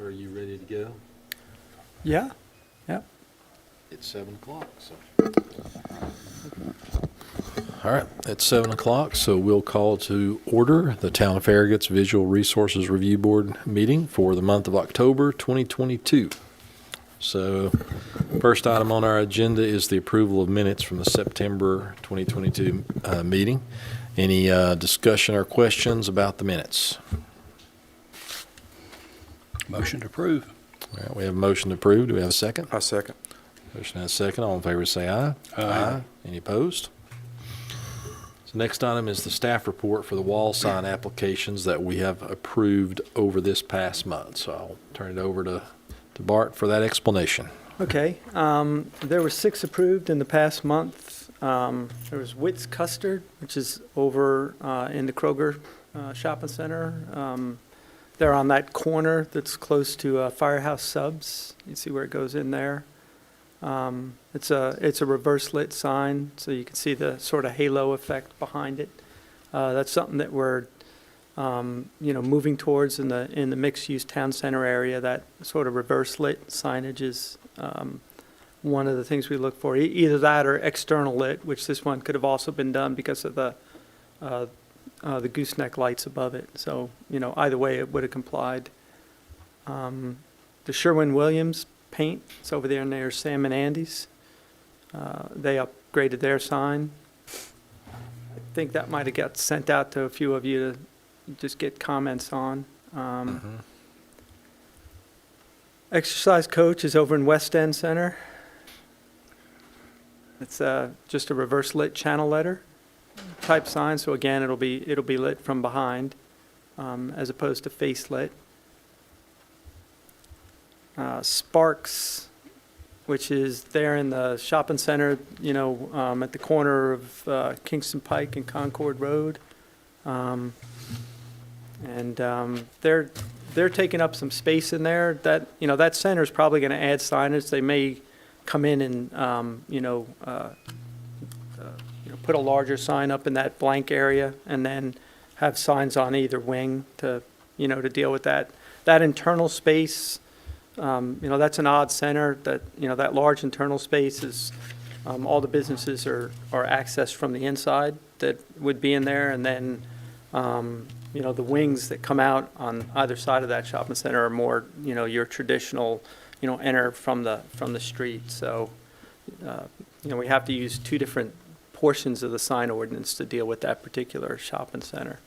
are you ready to go? Yeah, yeah. It's 7 o'clock, so. All right, it's 7 o'clock, so we'll call to order the Town of Farragut's Visual Resources Review Board meeting for the month of October 2022. So, first item on our agenda is the approval of minutes from the September 2022 meeting. Any discussion or questions about the minutes? Motion to approve. All right, we have a motion to approve. Do we have a second? I second. Motion and a second. All in favor say aye. Aye. Any opposed? So next item is the staff report for the wall sign applications that we have approved over this past month. So I'll turn it over to Bart for that explanation. Okay, there were 6 approved in the past month. There was Witt's Custard, which is over in the Kroger Shopping Center. They're on that corner that's close to Firehouse Subs. You see where it goes in there. It's a reverse lit sign, so you can see the sort of halo effect behind it. That's something that we're moving towards in the mixed-use town center area. That sort of reverse lit signage is one of the things we look for. Either that or external lit, which this one could have also been done because of the gooseneck lights above it. So, either way, it would have complied. The Sherwin-Williams paint, it's over there near Sam and Andy's. They upgraded their sign. I think that might have got sent out to a few of you to just get comments on. Exercise Coach is over in West End Center. It's just a reverse lit channel letter type sign. So again, it'll be lit from behind as opposed to face lit. Sparks, which is there in the shopping center, at the corner of Kingston Pike and Concord Road. They're taking up some space in there. That center is probably going to add signage. They may come in and put a larger sign up in that blank area, and then have signs on either wing to deal with that. That internal space, that's an odd center. That large internal space is all the businesses are accessed from the inside that would be in there, and then the wings that come out on either side of that shopping center are more, your traditional, enter from the street. So, we have to use 2 different portions of the sign ordinance to deal with that particular shopping center.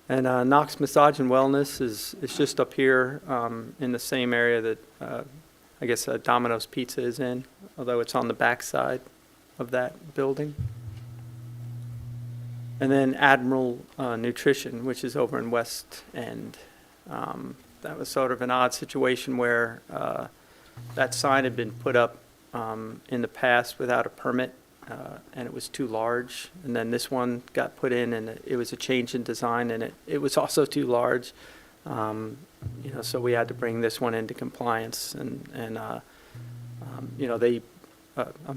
And Knox Massage and Wellness is just up here in the same area that I guess Domino's Pizza is in, although it's on the back side of that building. And then Admiral Nutrition, which is over in West End. That was sort of an odd situation where that sign had been put up in the past without a permit, and it was too large. And then this one got put in, and it was a change in design, and it was also too large. So we had to bring this one into compliance, and they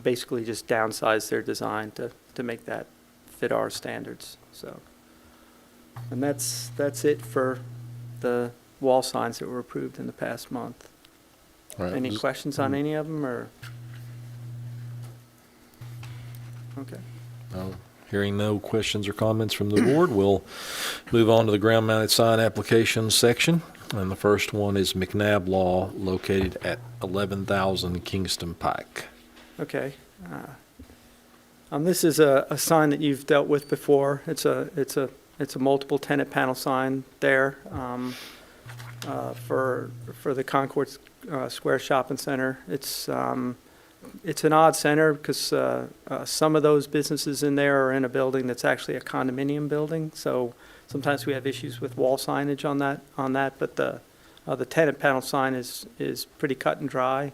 basically just downsized their design to make that fit our standards. So, and that's it for the wall signs that were approved in the past month. All right. Any questions on any of them, or? Okay. Hearing no questions or comments from the board, we'll move on to the ground-mounted sign applications section. And the first one is McNabb Law, located at 11,000 Kingston Pike. Okay. This is a sign that you've dealt with before. It's a multiple tenant panel sign there for the Concord Square Shopping Center. It's an odd center because some of those businesses in there are in a building that's actually a condominium building. So sometimes we have issues with wall signage on that. But the tenant panel sign is pretty cut and dry.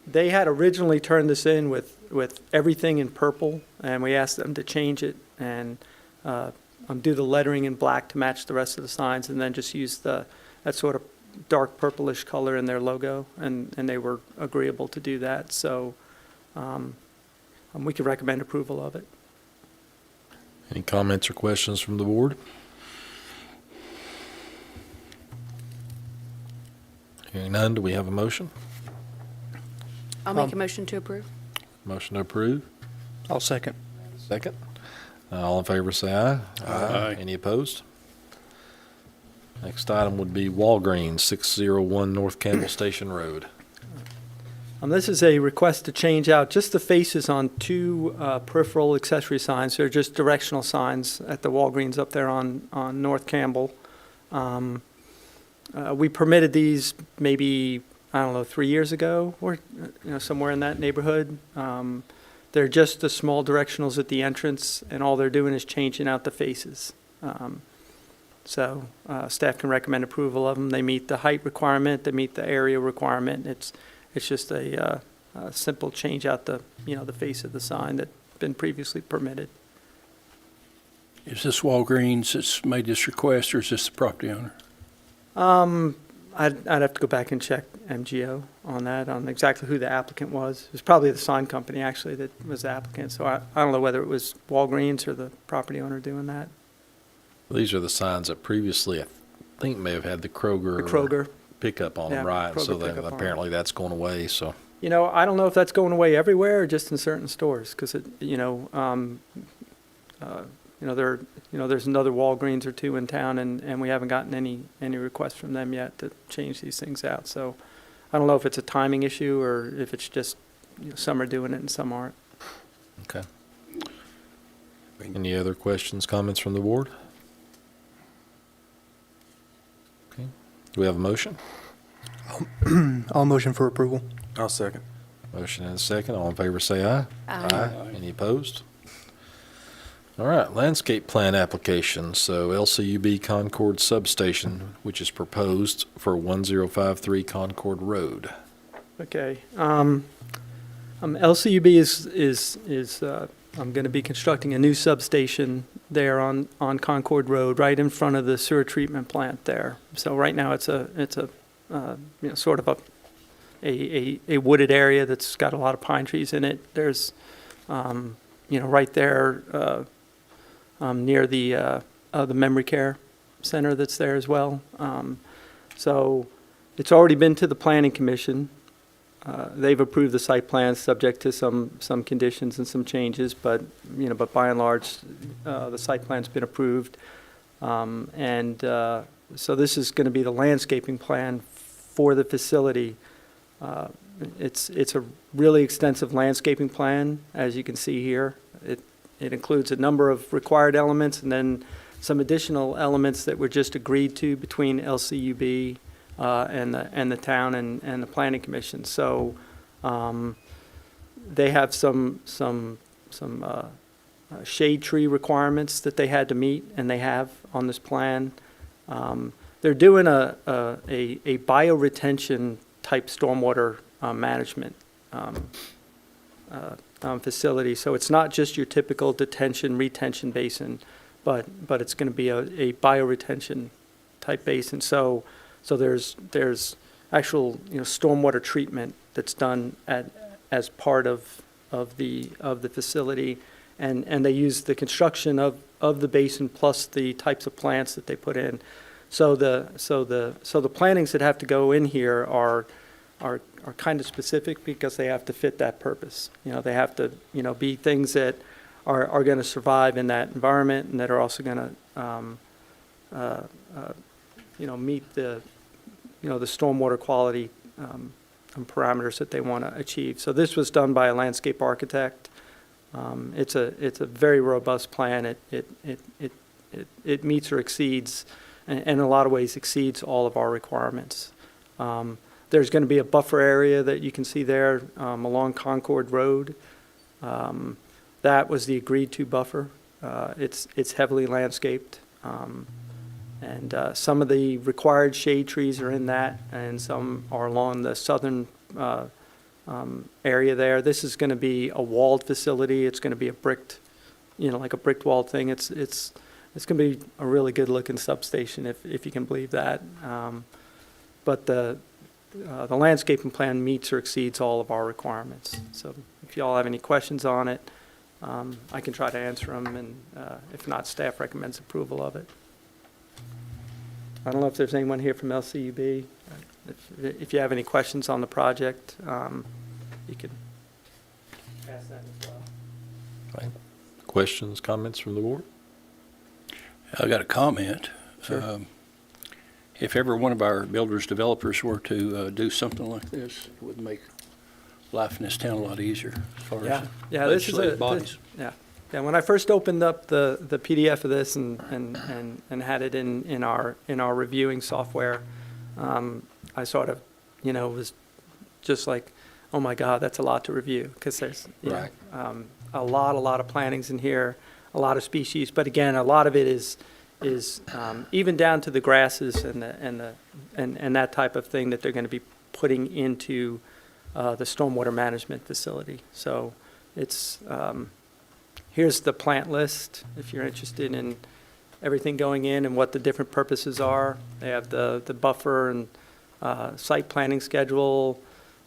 They had originally turned this in with everything in purple, and we asked them to change it and do the lettering in black to match the rest of the signs, and then just use that sort of dark purplish color in their logo, and they were agreeable to do that. So we could recommend approval of it. Any comments or questions from the board? Hearing none, do we have a motion? I'll make a motion to approve. Motion to approve. I'll second. Second. All in favor, say aye. Aye. Any opposed? Next item would be Walgreens, 601 North Campbell Station Road. This is a request to change out just the faces on two peripheral accessory signs. They're just directional signs at the Walgreens up there on North Campbell. We permitted these maybe, I don't know, 3 years ago, or somewhere in that neighborhood. They're just the small directionals at the entrance, and all they're doing is changing out the faces. So staff can recommend approval of them. They meet the height requirement, they meet the area requirement. It's just a simple change out the face of the sign that's been previously permitted. Is this Walgreens that's made this request, or is this the property owner? I'd have to go back and check MGO on that, on exactly who the applicant was. It was probably the sign company, actually, that was the applicant. So I don't know whether it was Walgreens or the property owner doing that. These are the signs that previously, I think, may have had the Kroger. The Kroger. Pickup on them, Yeah, right? So Kroger that pickup on 'em. apparently that's going away, so. I don't know if that's going away everywhere or just in certain stores, because there's another Walgreens or two in town, and we haven't gotten any requests from them yet to change these things out. So I don't know if it's a timing issue or if it's just some are doing it and some aren't. Okay. Any other questions, comments from the board? Okay. Do we have a motion? I'll motion for approval. I'll second. Motion and a second. All in favor, say aye. Aye. Any opposed? All right, landscape plan application. So LCUB Concord Substation, which is proposed for 1053 Concord Road. Okay. LCUB is I'm going to be constructing a new substation there on Concord Road, right in front of the sewer treatment plant there. So right now it's a sort of a wooded area that's got a lot of pine trees in it. There's right there near the memory care center that's there as well. So it's already been to the planning commission. They've approved the site plan subject to some conditions and some changes, but by and large, the site plan's been approved. So this is going to be the landscaping plan for the facility. It's a really extensive landscaping plan, as you can see here. It includes a number of required elements and then some additional elements that were just agreed to between LCUB and the town and the planning commission. So they have some shade tree requirements that they had to meet, and they have on this plan. They're doing a bioretention type stormwater management facility. So it's not just your typical detention retention basin, but it's going to be a bioretention type basin. So there's actual stormwater treatment that's done as part of the facility, and they use the construction of the basin plus the types of plants that they put in. So the plantings that have to go in here are kind of specific because they have to fit that purpose. They have to be things that are going to survive in that environment and that are also going to meet the the stormwater quality parameters that they want to achieve. So this was done by a landscape architect. It's a very robust plan. It meets or exceeds, and in a lot of ways exceeds all of our requirements. There's going to be a buffer area that you can see there along Concord Road. That was the agreed to buffer. It's heavily landscaped. And some of the required shade trees are in that, and some are along the southern area there. This is going to be a walled facility. It's going to be a bricked, like a bricked walled thing. It's going to be a really good looking substation if you can believe that. But the landscaping plan meets or exceeds all of our requirements. So if you all have any questions on it, I can try to answer them, and if not, staff recommends approval of it. I don't know if there's anyone here from LCUB. if you have any questions on the project, you can ask that as well. Right. Questions, comments from the board? I got a comment. Sure. If ever one of our builders, developers were to do something like this, it would make life in this town a lot easier as far as Yeah, this is legislative bodies. Yeah, when I first opened up the PDF of this and had it in our reviewing software, I sort of, was just like, oh my God, that's a lot to review, because there's, Right. a lot of plantings in here, a lot of species, but again, a lot of it is even down to the grasses and that type of thing that they're going to be putting into the stormwater management facility. So it's, here's the plant list, if you're interested in everything going in and what the different purposes are. They have the buffer and site planning schedule,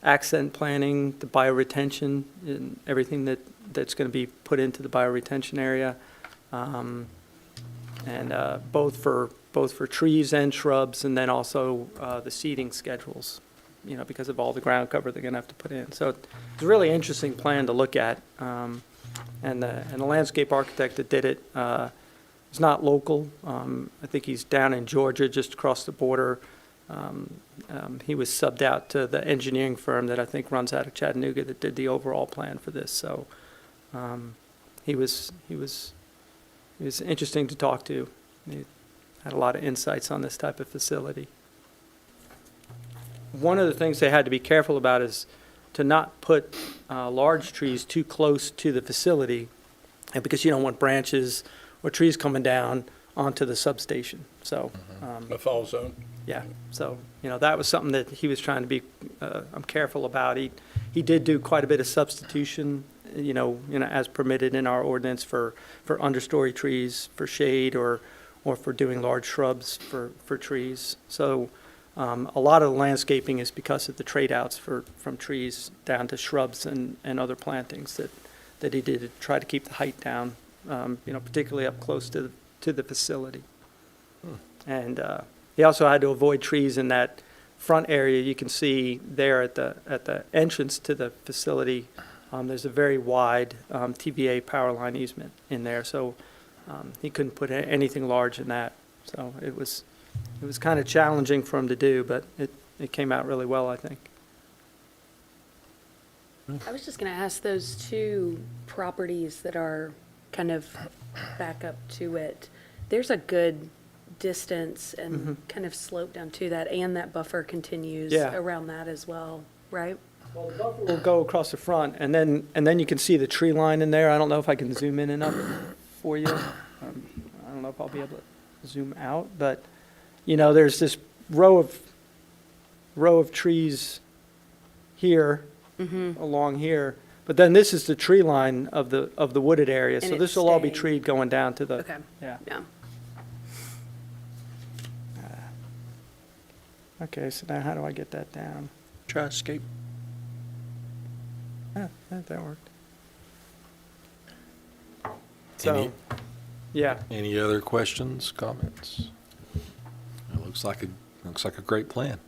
accent planning, the bioretention, and everything that's going to be put into the bioretention area. And both for trees and shrubs, and then also the seeding schedules, because of all the ground cover they're going to have to put in. So it's a really interesting plan to look at. And the landscape architect that did it is not local. I think he's down in Georgia, just across the border. He was subbed out to the engineering firm that I think runs out of Chattanooga that did the overall plan for this. So he was interesting to talk to. He had a lot of insights on this type of facility. One of the things they had to be careful about is to not put large trees too close to the facility, and because you don't want branches or trees coming down onto the substation. So, A fall zone. yeah, so, that was something that he was trying to be careful about. He did do quite a bit of substitution, as permitted in our ordinance for understory trees, for shade, or for doing large shrubs for trees. So a lot of the landscaping is because of the trade-outs from trees down to shrubs and other plantings that he did to try to keep the height down, particularly up close to the facility. And he also had to avoid trees in that front area. You can see there at the entrance to the facility, there's a very wide TVA power line easement in there, so he couldn't put anything large in that. So it was kind of challenging for him to do, but it came out really well, I think. I was just going to ask, those two properties that are kind of back up to it, there's a good distance and kind of slope down to that, and that buffer continues Yeah. around that as well, right? Well, the buffer will go across the front, and then you can see the tree line in there. I don't know if I can zoom in enough for you. I don't know if I'll be able to zoom out, but, there's this row of trees here, along here, but then this is the tree line of the wooded area, so And this it's will all be staying. treed going down to the, Okay, yeah. yeah. Okay, so now how do I get that down? Try escape. Yeah, that worked. Any- So, yeah, Any other questions, comments? It looks like a great plan.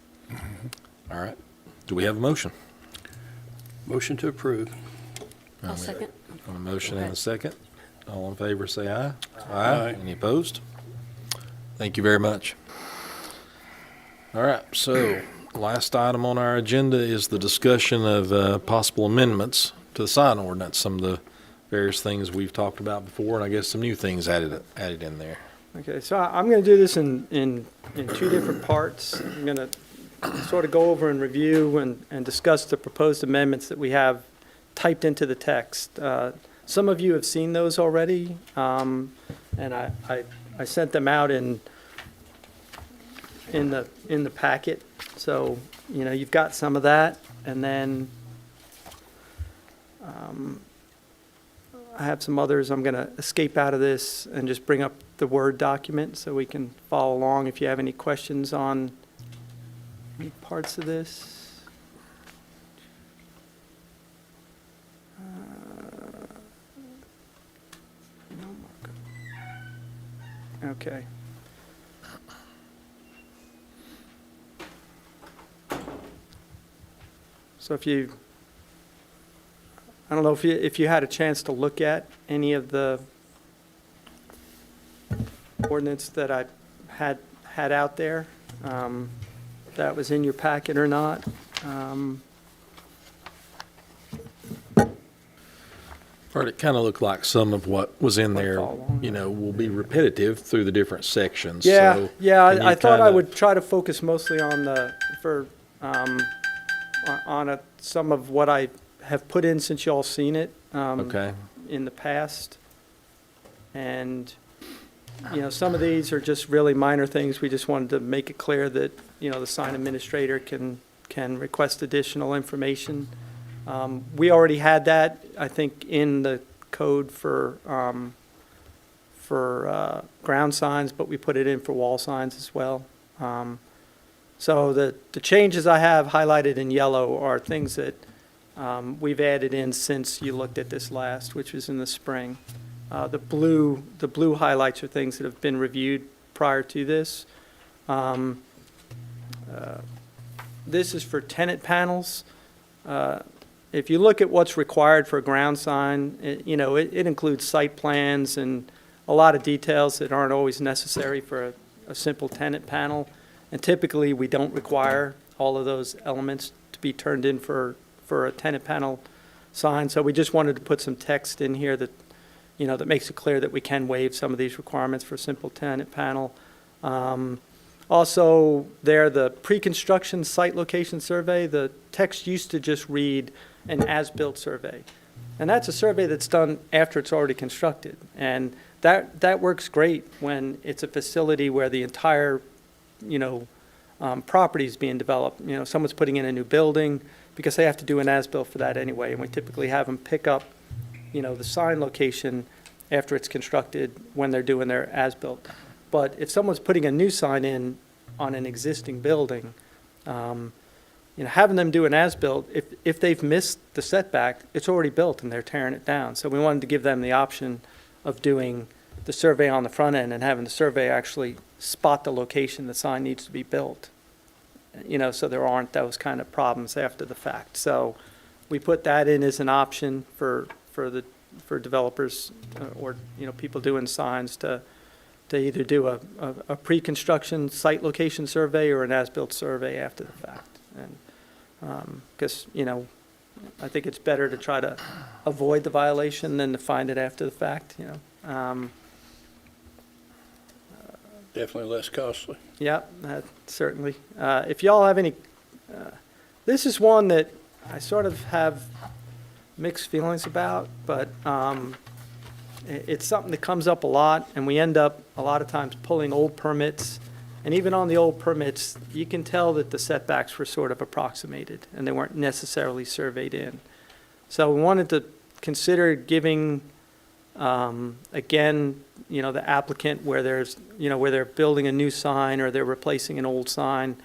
All right. Do we have a motion? Motion to approve. I'll second. On a motion and a second. All in favor, say aye. Aye. Any opposed? Thank you very much. All right, so last item on our agenda is the discussion of possible amendments to the sign ordinance, some of the various things we've talked about before, and I guess some new things added in there. okay, so I'm going to do this in two different parts. I'm going to sort of go over and review and discuss the proposed amendments that we have typed into the text. Some of you have seen those already, and I sent them out in the packet. So, you've got some of that, and then I have some others. I'm going to escape out of this and just bring up the Word document so we can follow along if you have any questions on any parts of this. No markup. Okay. So I don't know if you had a chance to look at any of the ordinance that I had out there, that was in your packet or not. Or it kind of looked like some of what was in Might there, follow along. you know, will be repetitive through the different sections. Yeah, So yeah, can you I thought I kinda- would try to focus mostly on some of what I have put in since y'all seen it. Okay, In the past. And, you know, some of these are just really minor things. We just wanted to make it clear that, you know, the sign administrator can request additional information. We already had that, I think, in the code for ground signs, but we put it in for wall signs as well. So the changes I have highlighted in yellow are things that we've added in since you looked at this last, which was in the spring. The blue highlights are things that have been reviewed prior to this. This is for tenant panels. If you look at what's required for a ground sign, it includes site plans and a lot of details that aren't always necessary for a simple tenant panel. And typically, we don't require all of those elements to be turned in for a tenant panel sign. So we just wanted to put some text in here that, that makes it clear that we can waive some of these requirements for a simple tenant panel. Also, the pre-construction site location survey, the text used to just read an as-built survey. And that's a survey that's done after it's already constructed. And that works great when it's a facility where the entire, property is being developed. Someone's putting in a new building, because they have to do an as-built for that anyway. And we typically have them pick up, the sign location after it's constructed when they're doing their as-built. But if someone's putting a new sign in on an existing building, having them do an as-built, if they've missed the setback, it's already built and they're tearing it down. So we wanted to give them the option of doing the survey on the front end and having the survey actually spot the location the sign needs to be built, so there aren't those kind of problems after the fact. So we put that in as an option for developers or, people doing signs to either do a pre-construction site location survey or an as-built survey after the fact. And because, I think it's better to try to avoid the violation than to find it after the fact, Definitely less costly. Yeah, certainly. If y'all have any, this is one that I sort of have mixed feelings about, but it's something that comes up a lot, and we end up a lot of times pulling old permits. And even on the old permits, you can tell that the setbacks were sort of approximated, and they weren't necessarily surveyed in. So we wanted to consider giving, again, the applicant where where they're building a new sign or they're replacing an old sign,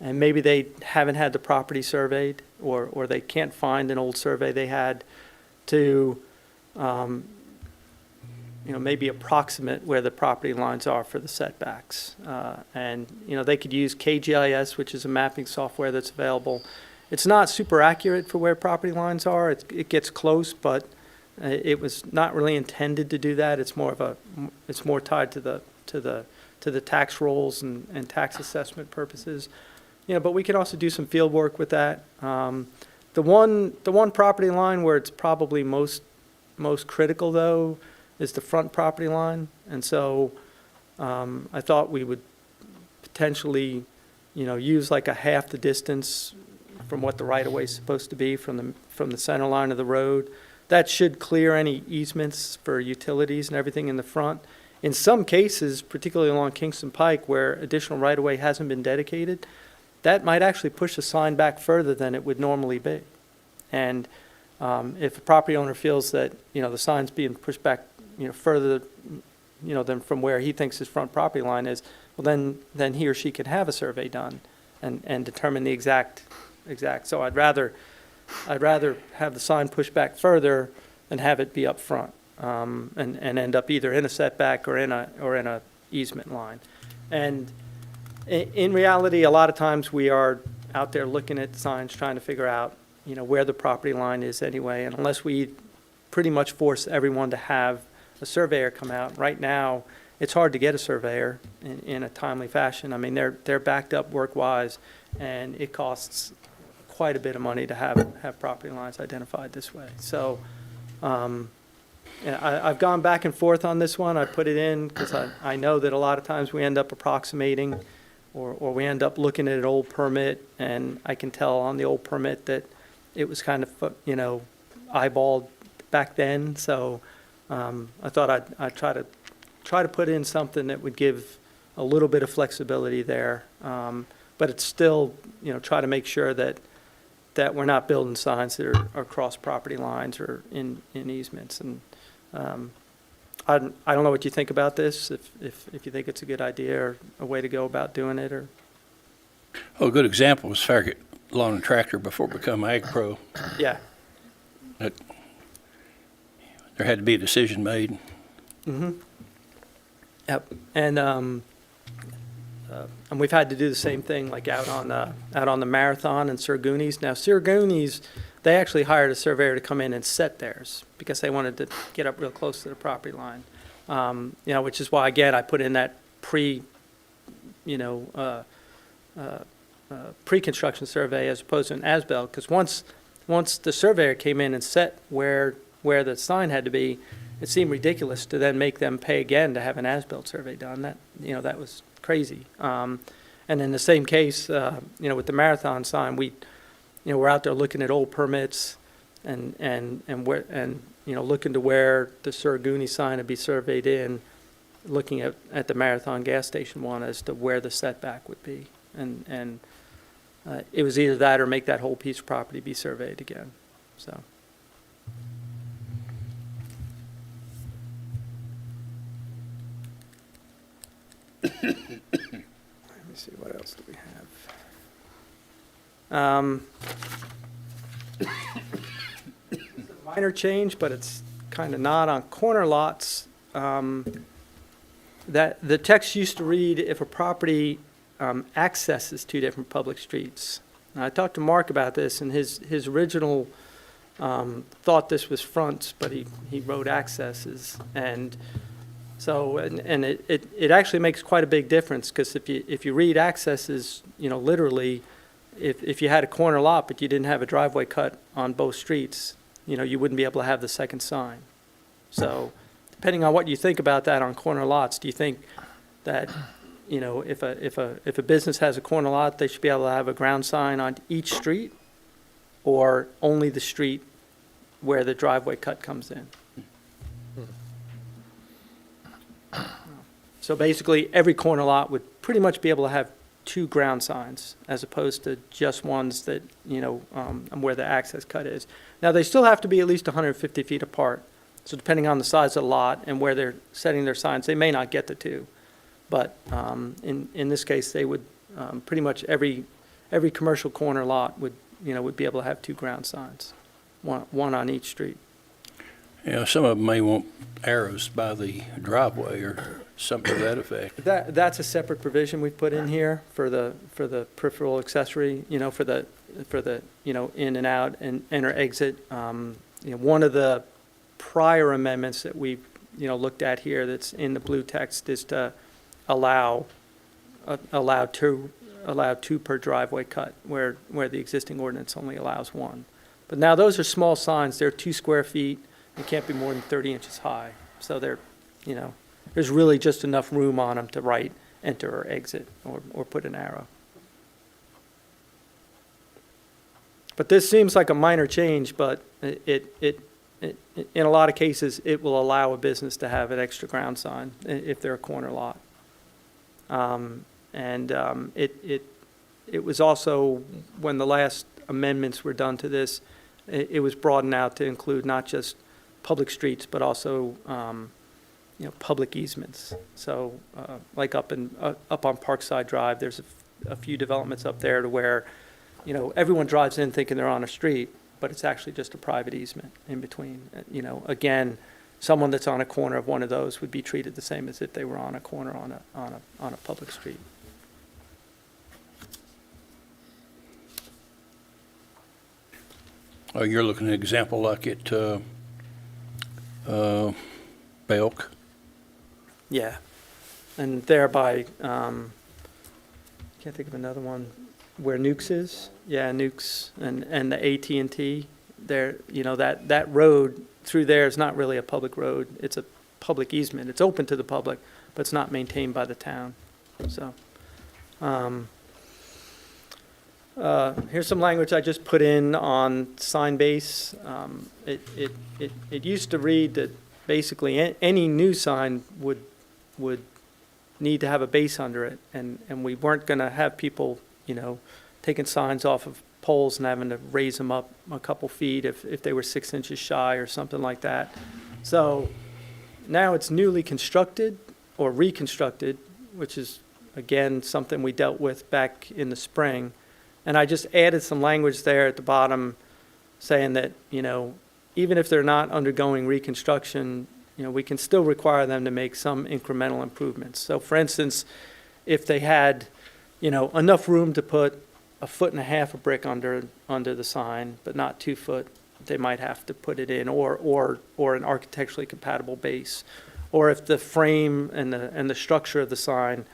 and maybe they haven't had the property surveyed, or they can't find an old survey they had, to maybe approximate where the property lines are for the setbacks. And they could use KGIS, which is a mapping software that's available. It's not super accurate for where property lines are. It gets close, but it was not really intended to do that. It's more tied to the tax rolls and tax assessment purposes. But we can also do some field work with that. The one property line where it's probably most critical, though, is the front property line. And so I thought we would potentially, use like a half the distance from what the right-of-way is supposed to be from the center line of the road. That should clear any easements for utilities and everything in the front. In some cases, particularly along Kingston Pike, where additional right-of-way hasn't been dedicated, that might actually push the sign back further than it would normally be. And if a property owner feels that, the sign's being pushed back, further, than from where he thinks his front property line is, well, then he or she could have a survey done and determine the exact. So I'd rather have the sign pushed back further than have it be up front, and end up either in a setback or in a easement line. And in reality, a lot of times we are out there looking at signs, trying to figure out, where the property line is anyway. And unless we pretty much force everyone to have a surveyor come out, right now, it's hard to get a surveyor in a timely fashion. I mean, they're backed up work-wise, and it costs quite a bit of money to have property lines identified this way. So, yeah, I've gone back and forth on this one. I put it in because I know that a lot of times we end up approximating, or we end up looking at an old permit, and I can tell on the old permit that it was kind of, eyeballed back then. So I thought I'd try to put in something that would give a little bit of flexibility there. But it's still, try to make sure that we're not building signs that are across property lines or in easements. And I don't know what you think about this, if you think it's a good idea or a way to go about doing it, or. Oh, a good example was Farragut Lawn and Tractor before it become Ag Pro. Yeah. There had to be a decision made. Mm-hmm. Yep. And we've had to do the same thing, like out on the Marathon and Sirgoonies. Now, Sirgoonies, they actually hired a surveyor to come in and set theirs because they wanted to get up real close to the property line. Which is why, again, I put in that pre-construction survey as opposed to an as-built, because once the surveyor came in and set where the sign had to be, it seemed ridiculous to then make them pay again to have an as-built survey done. That was crazy. And in the same case, with the Marathon sign, we're out there looking at old permits and looking to where the Sirgooni sign would be surveyed in, looking at the Marathon gas station one as to where the setback would be. And it was either that or make that whole piece of property be surveyed again, so. Let me see, what else do we have? It's a minor change, but it's kind of not on corner lots. That the text used to read, if a property accesses two different public streets. Now, I talked to Mark about this, and his original thought this was fronts, but he wrote accesses. And so, and it actually makes quite a big difference, because if you read accesses, literally, if you had a corner lot but you didn't have a driveway cut on both streets, you wouldn't be able to have the second sign. So, depending on what you think about that on corner lots, do you think that, if a business has a corner lot, they should be able to have a ground sign on each street, or only the street where the driveway cut comes in? So basically, every corner lot would pretty much be able to have two ground signs, as opposed to just ones that, where the access cut is. Now, they still have to be at least 150 feet apart. So depending on the size of the lot and where they're setting their signs, they may not get the two. But in this case, they would, pretty much every commercial corner lot would be able to have two ground signs, one on each street. Some of them may want arrows by the driveway or something to that effect. That's a separate provision we put in here for the peripheral accessory, for the in and out and enter exit. One of the prior amendments that we looked at here that's in the blue text is to allow two per driveway cut, where the existing ordinance only allows one. But now those are small signs. They're 2 square feet. They can't be more than 30 inches high. So they're, there's really just enough room on them to write enter or exit or put an arrow. But this seems like a minor change, but it in a lot of cases, it will allow a business to have an extra ground sign if they're a corner lot. It was also, when the last amendments were done to this, it was broadened out to include not just public streets, but also, public easements. So, like up on Parkside Drive, there's a few developments up there to where, everyone drives in thinking they're on a street, but it's actually just a private easement in between. Again, someone that's on a corner of one of those would be treated the same as if they were on a corner on a public street. You're looking at an example like at Belk. Yeah. And thereby, can't think of another one where Nukes is. Yeah, Nukes and the AT&T. There, you know, that road through there is not really a public road. It's a public easement. It's open to the public, but it's not maintained by the town. So, here's some language I just put in on sign base. It used to read that basically any new sign would need to have a base under it, and we weren't going to have people, you know, taking signs off of poles and having to raise them up a couple feet if they were 6 inches shy or something like that. So now it's newly constructed or reconstructed, which is, again, something we dealt with back in the spring. And I just added some language there at the bottom saying that, you know, even if they're not undergoing reconstruction, you know, we can still require them to make some incremental improvements. So for instance, if they had, you know, enough room to put 1.5 feet of brick under the sign, but not 2 foot, they might have to put it in, or an architecturally compatible base. Or if the frame and the structure of the sign,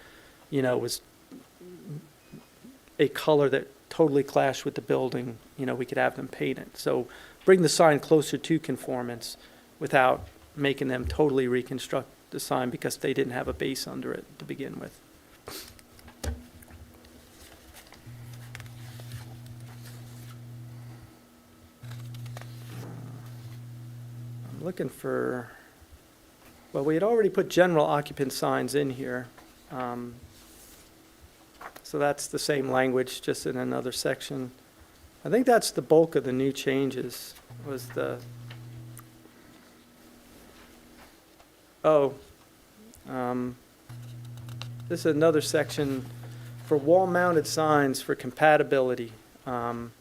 you know, was a color that totally clashed with the building, you know, we could have them paint it. So bring the sign closer to conformance without making them totally reconstruct the sign because they didn't have a base under it to begin with. I'm looking for, well, we had already put general occupant signs in here. So that's the same language, just in another section. I think that's the bulk of the new changes, was the, this is another section for wall-mounted signs for compatibility. When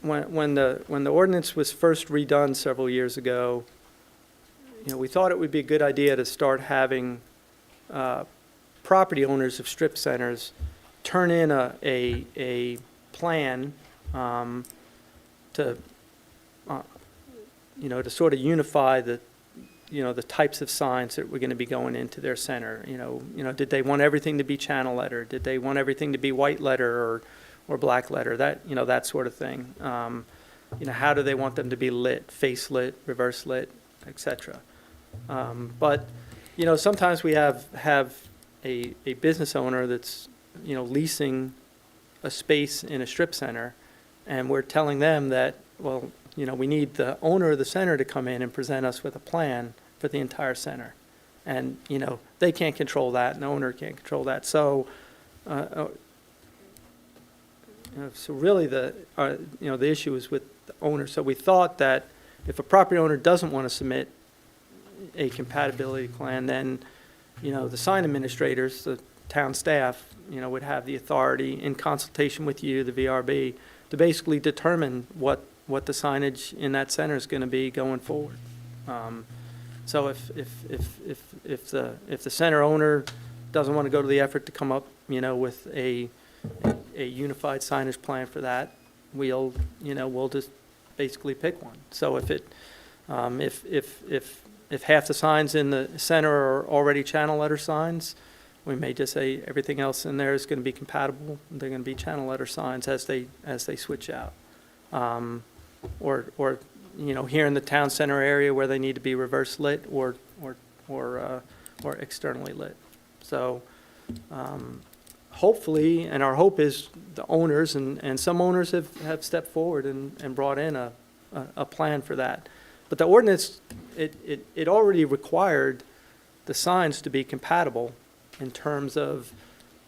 the ordinance was first redone several years ago, you know, we thought it would be a good idea to start having property owners of strip centers turn in a plan to you know, to sort of unify the, you know, the types of signs that were going to be going into their center. You know, did they want everything to be channel letter? Did they want everything to be white letter or black letter? That, you know, that sort of thing. You know, how do they want them to be lit? Face lit, reverse lit, etc. But you know, sometimes we have a business owner that's, you know, leasing a space in a strip center, and we're telling them that, well, you know, we need the owner of the center to come in and present us with a plan for the entire center. And, you know, they can't control that, and the owner can't control that. So, you know, so really the issue is with the owner. So we thought that if a property owner doesn't want to submit a compatibility plan, then, you know, the sign administrators, the town staff, you know, would have the authority in consultation with you, the VRB, to basically determine what the signage in that center is going to be going forward. So if the center owner doesn't want to go to the effort to come up, you know, with a unified signage plan for that, we'll just basically pick one. So if half the signs in the center are already channel letter signs, we may just say everything else in there is going to be compatible. They're going to be channel letter signs as they switch out. Or you know, here in the town center area where they need to be reverse lit or externally lit. So hopefully, and our hope is the owners, and some owners have stepped forward and brought in a plan for that. But the ordinance, it already required the signs to be compatible in terms of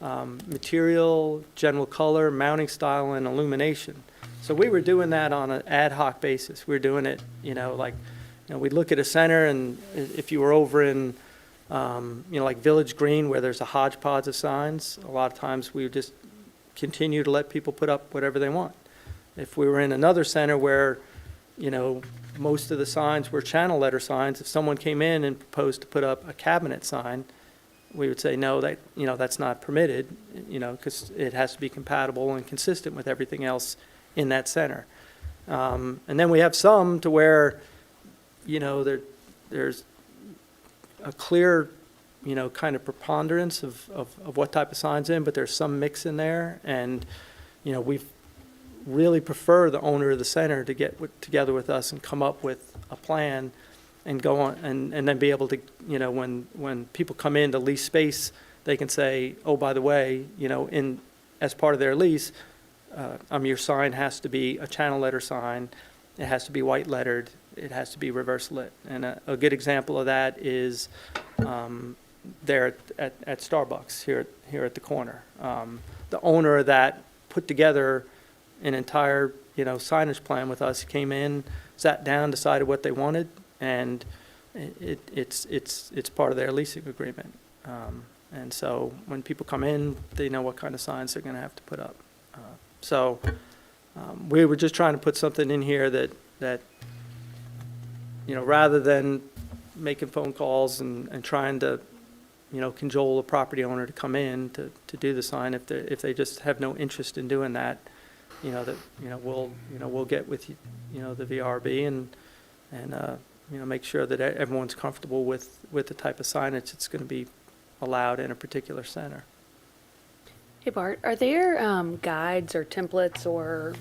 material, general color, mounting style, and illumination. So we were doing that on an ad hoc basis. We were doing it, you know, like, you know, we'd look at a center, and if you were over in, you know, like Village Green, where there's a hodgepodge of signs, a lot of times we would just continue to let people put up whatever they want. If we were in another center where, you know, most of the signs were channel letter signs, if someone came in and proposed to put up a cabinet sign, we would say, no, that, you know, that's not permitted, you know, because it has to be compatible and consistent with everything else in that center. And then we have some to where, there's a clear, kind of preponderance of what type of sign's in, but there's some mix in there. And, we really prefer the owner of the center to get together with us and come up with a plan and go on, and then be able to, when people come in to lease space, they can say, oh, by the way, as part of their lease, your sign has to be a channel letter sign. It has to be white lettered. It has to be reverse lit. And a good example of that is there at Starbucks here at the corner. The owner of that put together an entire, signage plan with us. He came in, sat down, decided what they wanted, and it's part of their leasing agreement. And so when people come in, they know what kind of signs they're going to have to put up. So we were just trying to put something in here that rather than making phone calls and trying to, cajole a property owner to come in to do the sign, if they just have no interest in doing that, we'll get with the VRB and make sure that everyone's comfortable with the type of signage that's going to be allowed in a particular center. Hey Bart, are there guides or templates or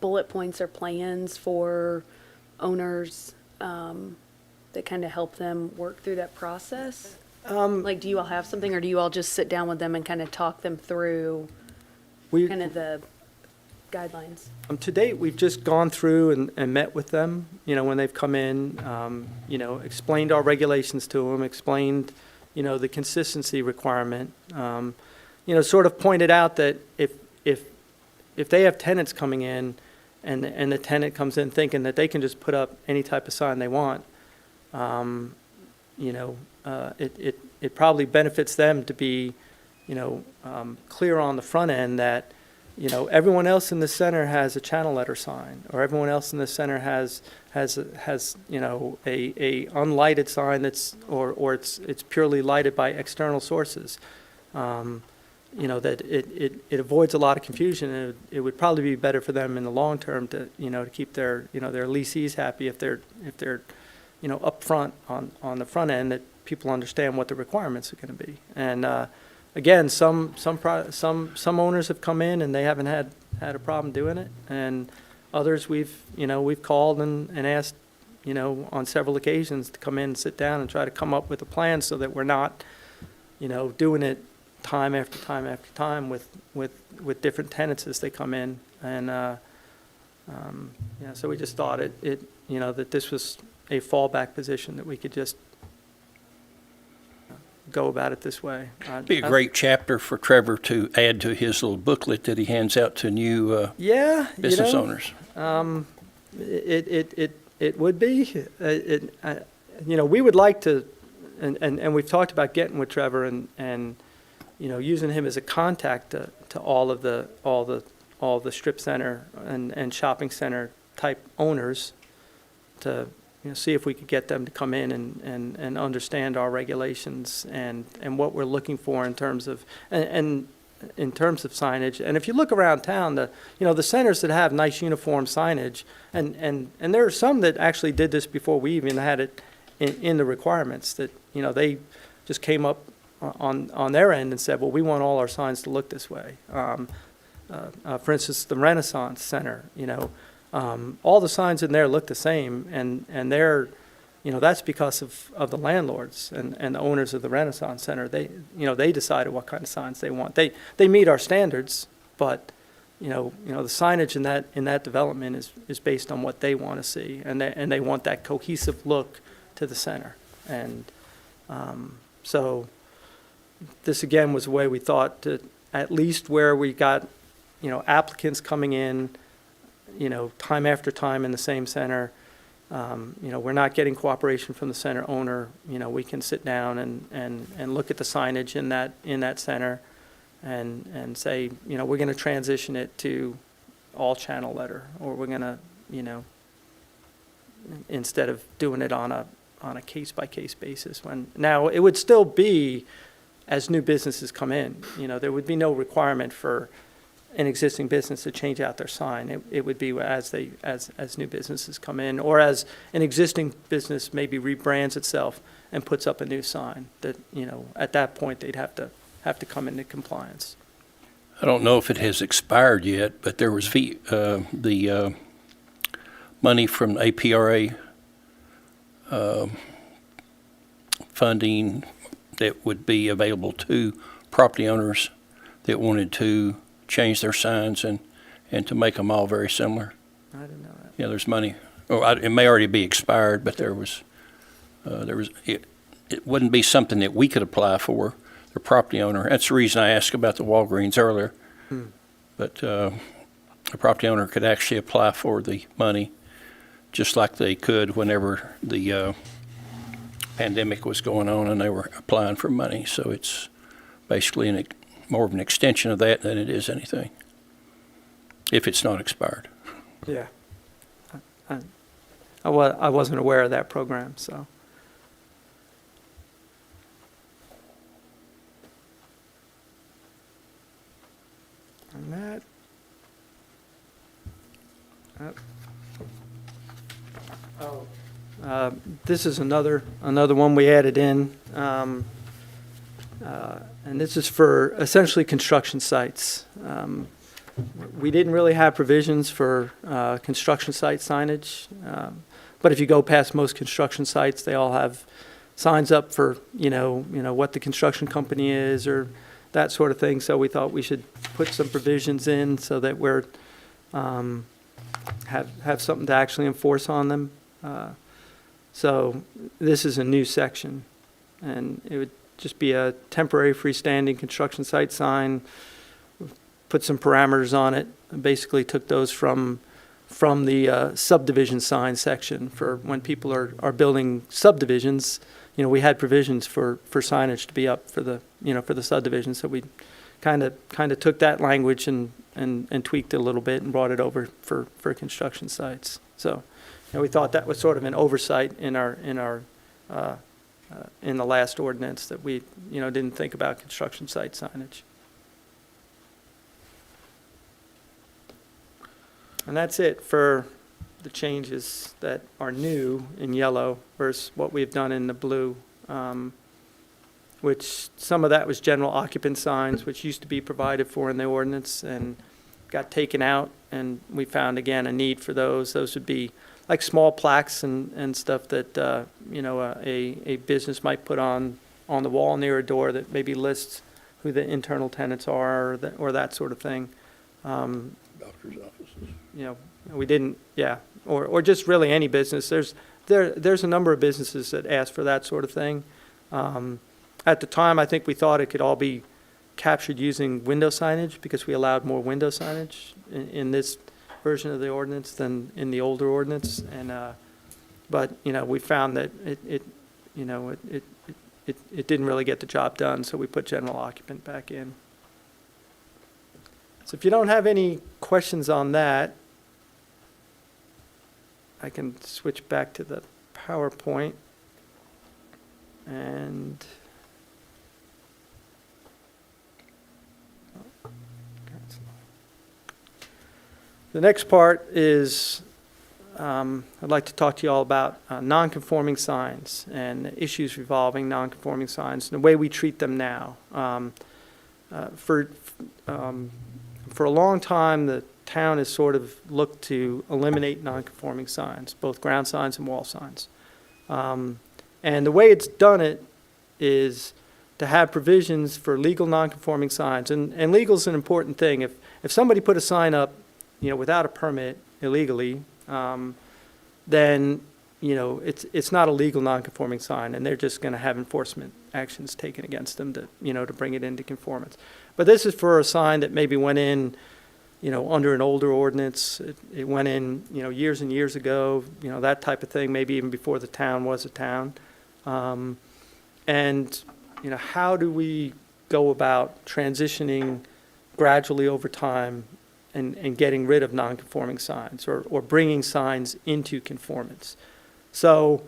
bullet points or plans for owners that kind of help them work through that process? Do you all have something, or do you all just sit down with them and kind of talk them through kind of the guidelines? To date, we've just gone through and met with them, when they've come in, explained our regulations to them, explained, the consistency requirement, sort of pointed out that if they have tenants coming in and the tenant comes in thinking that they can just put up any type of sign they want, it probably benefits them to be, clear on the front end that, everyone else in the center has a channel letter sign, or everyone else in the center has a unlighted sign or it's purely lighted by external sources. That it avoids a lot of confusion, and it would probably be better for them in the long term to keep their their lessees happy if they're up front on the front end, that people understand what the requirements are going to be. And again, some owners have come in and they haven't had a problem doing it, and others we've called and asked on several occasions to come in and sit down and try to come up with a plan so that we're not doing it time after time after time with different tenants as they come in. And so we just thought that this was a fallback position, that we could just go about it this way. Be a great chapter for Trevor to add to his little booklet that he hands out to new business owners. It would be. We would like to, and we've talked about getting with Trevor and using him as a contact to all the strip center and shopping center type owners to see if we could get them to come in and understand our regulations and what we're looking for in terms of in terms of signage. And if you look around town, the centers that have nice uniform signage, and there are some that actually did this before we even had it in the requirements, that they just came up on their end and said, well, we want all our signs to look this way. For instance, the Renaissance Center, all the signs in there look the same, and they're, that's because of the landlords and the owners of the Renaissance Center. They decided what kind of signs they want. They meet our standards, but the signage in that development is based on what they want to see, and they want that cohesive look to the center. And so this again was a way we thought to, at least where we got applicants coming in time after time in the same center. We're not getting cooperation from the center owner. We can sit down and look at the signage in that center and say, we're going to transition it to all channel letter, or we're going to, instead of doing it on a case-by-case basis. Now, it would still be as new businesses come in. There would be no requirement for an existing business to change out their sign. It would be as new businesses come in, or as an existing business maybe rebrands itself and puts up a new sign, that, at that point, they'd have to come into compliance. I don't know if it has expired yet, but there was the money from APRA funding that would be available to property owners that wanted to change their signs and to make them all very similar. I didn't know that. Yeah, there's money. It may already be expired, but it wouldn't be something that we could apply for, the property owner. That's the reason I asked about the Walgreens earlier. But a property owner could actually apply for the money, just like they could whenever the pandemic was going on and they were applying for money. So it's basically more of an extension of that than it is anything, if it's not expired. Yeah. I wasn't aware of that program, so. And that. This is another one we added in. And this is for essentially construction sites. We didn't really have provisions for construction site signage, but if you go past most construction sites, they all have signs up for what the construction company is or that sort of thing. So we thought we should put some provisions in so that we're have something to actually enforce on them. So this is a new section, and it would just be a temporary freestanding construction site sign. Put some parameters on it, and basically took those from the subdivision sign section for when people are building subdivisions. We had provisions for signage to be up for the subdivision, so we kind of took that language and tweaked it a little bit and brought it over for construction sites. So we thought that was sort of an oversight in the last ordinance, that we didn't think about construction site signage. And that's it for the changes that are new in yellow versus what we've done in the blue, which some of that was general occupant signs, which used to be provided for in the ordinance and got taken out. And we found, again, a need for those. Those would be like small plaques and stuff that, a business might put on the wall near a door that maybe lists who the internal tenants are or that sort of thing. Doctor's offices. We didn't, or just really any business. There's a number of businesses that ask for that sort of thing. At the time, I think we thought it could all be captured using window signage because we allowed more window signage in this version of the ordinance than in the older ordinance. And but we found that it didn't really get the job done, so we put general occupant back in. So if you don't have any questions on that, I can switch back to the PowerPoint. And the next part is I'd like to talk to you all about non-conforming signs and issues revolving non-conforming signs and the way we treat them now. For a long time, the town has sort of looked to eliminate non-conforming signs, both ground signs and wall signs. And the way it's done it is to have provisions for legal non-conforming signs. And legal is an important thing. If somebody put a sign up, without a permit illegally, then it's not a legal non-conforming sign, and they're just going to have enforcement actions taken against them to bring it into conformance. But this is for a sign that maybe went in, under an older ordinance. It went in, years and years ago, that type of thing, maybe even before the town was a town. And how do we go about transitioning gradually over time and getting rid of non-conforming signs or bringing signs into conformance? So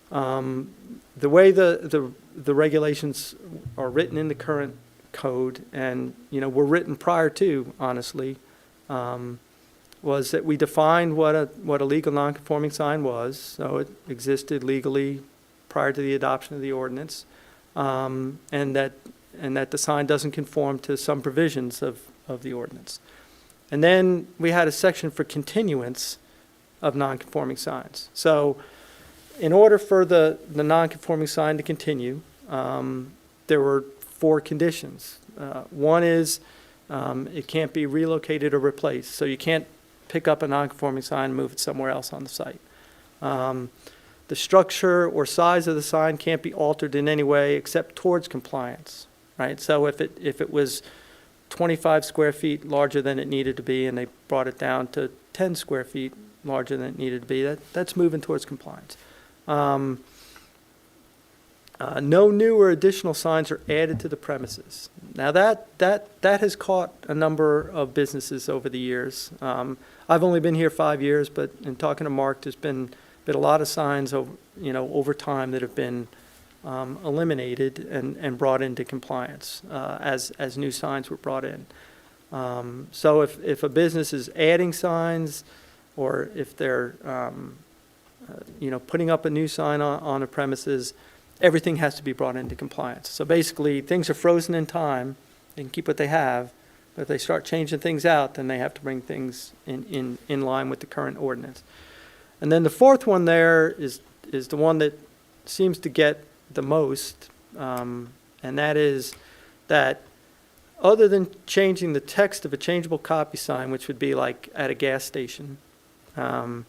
the way the regulations are written in the current code, and, were written prior to, honestly, was that we defined what a legal nonconforming sign was, so it existed legally prior to the adoption of the ordinance, and that the sign doesn't conform to some provisions of the ordinance. And then we had a section for continuance of nonconforming signs. So in order for the nonconforming sign to continue, there were 4 conditions. One is it can't be relocated or replaced, so you can't pick up a nonconforming sign and move it somewhere else on the site. The structure or size of the sign can't be altered in any way except towards compliance, right? So if it was 25 square feet larger than it needed to be and they brought it down to 10 square feet larger than it needed to be, that's moving towards compliance. No new or additional signs are added to the premises. Now that has caught a number of businesses over the years. I've only been here 5 years, but in talking to Mark, there's been a lot of signs over time that have been eliminated and brought into compliance as new signs were brought in. So if a business is adding signs, or if they're putting up a new sign on a premises, everything has to be brought into compliance. So basically, things are frozen in time. They can keep what they have, but if they start changing things out, then they have to bring things in line with the current ordinance. And then the 4th one there is the one that seems to get the most, and that is that other than changing the text of a changeable copy sign, which would be like at a gas station, or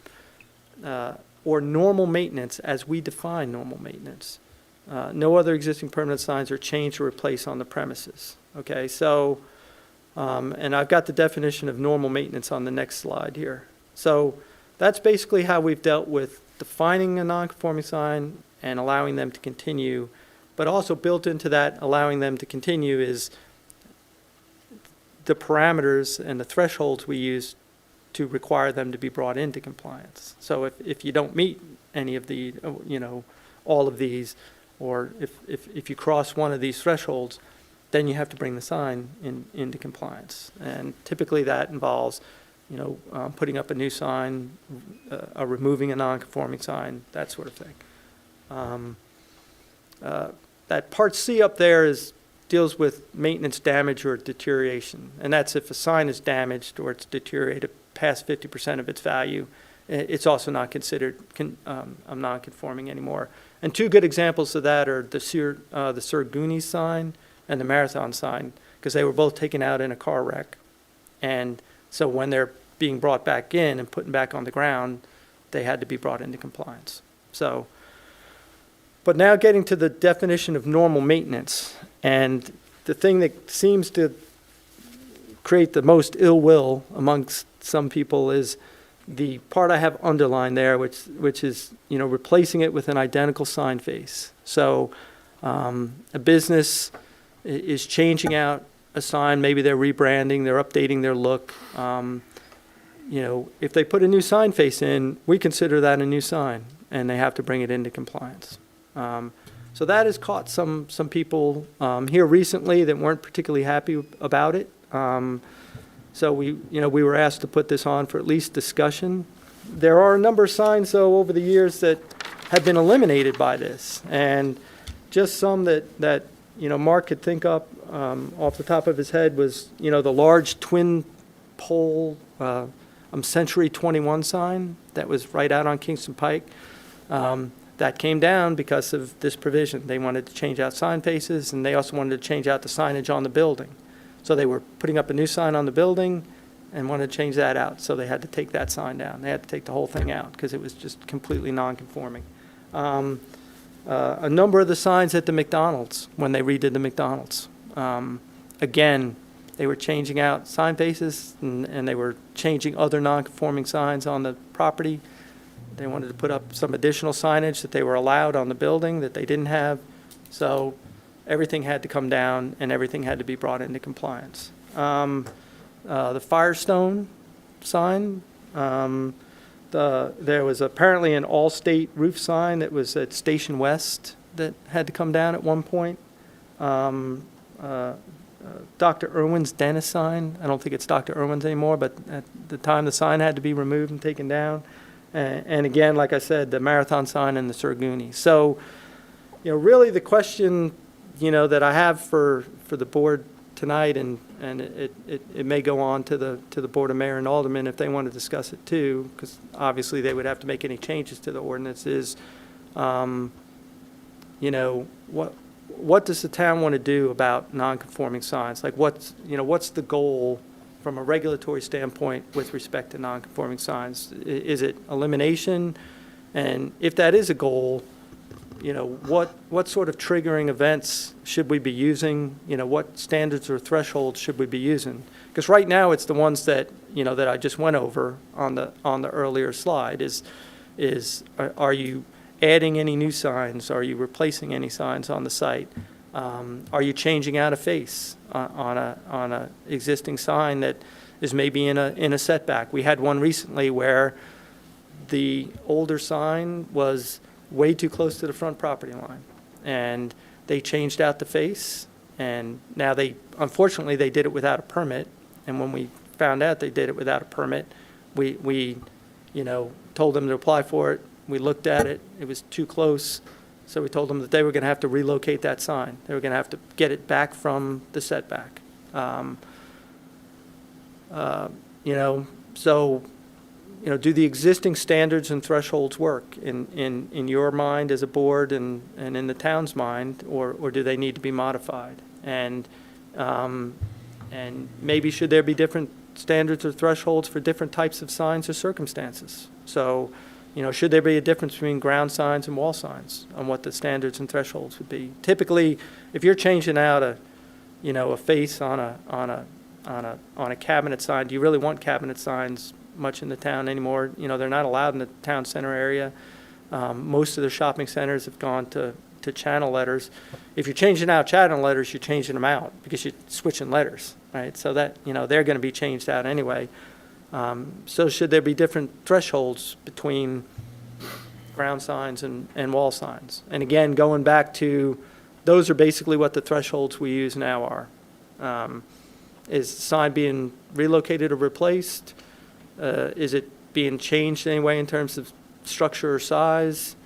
normal maintenance as we define normal maintenance, no other existing permanent signs are changed or replaced on the premises. Okay, so, and I've got the definition of normal maintenance on the next slide here. So that's basically how we've dealt with defining a nonconforming sign and allowing them to continue, but also built into that allowing them to continue is the parameters and the thresholds we use to require them to be brought into compliance. So if you don't meet any of the, all of these, or if you cross one of these thresholds, then you have to bring the sign into compliance. And typically that involves, putting up a new sign, removing a non-conforming sign, that sort of thing. That Part C up there deals with maintenance damage or deterioration. And that's if a sign is damaged or it's deteriorated past 50% of its value, it's also not considered non-conforming anymore. And 2 good examples of that are the Surguni sign and the Marathon sign, because they were both taken out in a car wreck. And so when they're being brought back in and put back on the ground, they had to be brought into compliance. So, but now getting to the definition of normal maintenance, and the thing that seems to create the most ill will amongst some people is the part I have underlined there, which is, replacing it with an identical sign face. So a business is changing out a sign, maybe they're rebranding, they're updating their look. If they put a new sign face in, we consider that a new sign, and they have to bring it into compliance. So that has caught some people here recently that weren't particularly happy about it. So we were asked to put this on for at least discussion. There are a number of signs, though, over the years that have been eliminated by this, and just some that Mark could think up off the top of his head was, the large twin pole Century 21 sign that was right out on Kingston Pike. That came down because of this provision. They wanted to change out sign faces, and they also wanted to change out the signage on the building. So they were putting up a new sign on the building and wanted to change that out. So they had to take that sign down. They had to take the whole thing out because it was just completely non-conforming. A number of the signs at the McDonald's, when they redid the McDonald's, again, they were changing out sign faces and they were changing other non-conforming signs on the property. They wanted to put up some additional signage that they were allowed on the building that they didn't have. So everything had to come down and everything had to be brought into compliance. The Firestone sign, there was apparently an Allstate roof sign that was at Station West that had to come down at one point. Dr. Irwin's dentist sign. I don't think it's Dr. Irwin's anymore, but at the time, the sign had to be removed and taken down. And again, like I said, the Marathon sign and the Surguni. So, really the question, that I have for the board tonight, and it may go on to the Board of Mayor and Aldermen if they want to discuss it too, because obviously they would have to make any changes to the ordinances. What does the town want to do about non-conforming signs? Like what's the goal from a regulatory standpoint with respect to non-conforming signs? Is it elimination? And if that is a goal, what sort of triggering events should we be using? What standards or thresholds should we be using? Because right now it's the ones that I just went over on the earlier slide. Are you adding any new signs? Are you replacing any signs on the site? Are you changing out a face on a existing sign that is maybe in a setback? We had one recently where the older sign was way too close to the front property line, and they changed out the face, and now unfortunately they did it without a permit, and when we found out they did it without a permit, we told them to apply for it. We looked at it, it was too close, so we told them that they were going to have to relocate that sign. They were going to have to get it back from the setback. Do the existing standards and thresholds work in your mind as a board and in the town's mind, or do they need to be modified? And maybe should there be different standards or thresholds for different types of signs or circumstances? So, should there be a difference between ground signs and wall signs on what the standards and thresholds would be? Typically, if you're changing out a face on a cabinet sign, do you really want cabinet signs much in the town anymore? They're not allowed in the town center area. Most of the shopping centers have gone to channel letters. If you're changing out channel letters, you're changing them out because you're switching letters, right? So that, they're going to be changed out anyway. So should there be different thresholds between ground signs and wall signs? And again, going back to, those are basically what the thresholds we use now are. Is the sign being relocated or replaced? Is it being changed in any way in terms of structure or size?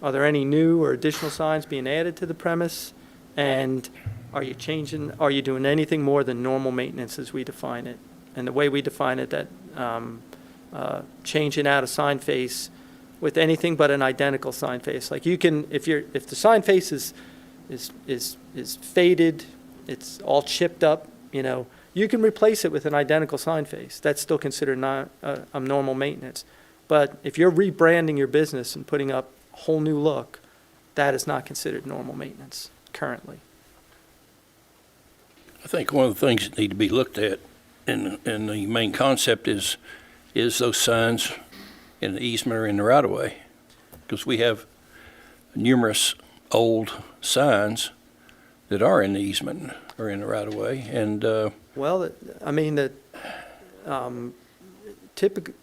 Are there any new or additional signs being added to the premise? And are you doing anything more than normal maintenance as we define it? And the way we define it, that changing out a sign face with anything but an identical sign face. Like if the sign face is faded, it's all chipped up, you can replace it with an identical sign face. That's still considered normal maintenance. But if you're rebranding your business and putting up a whole new look, that is not considered normal maintenance currently. I think one of the things that need to be looked at in the main concept is those signs in the easement or in the right-of-way. Because we have numerous old signs that are in the easement or in the right-of-way, and Typically,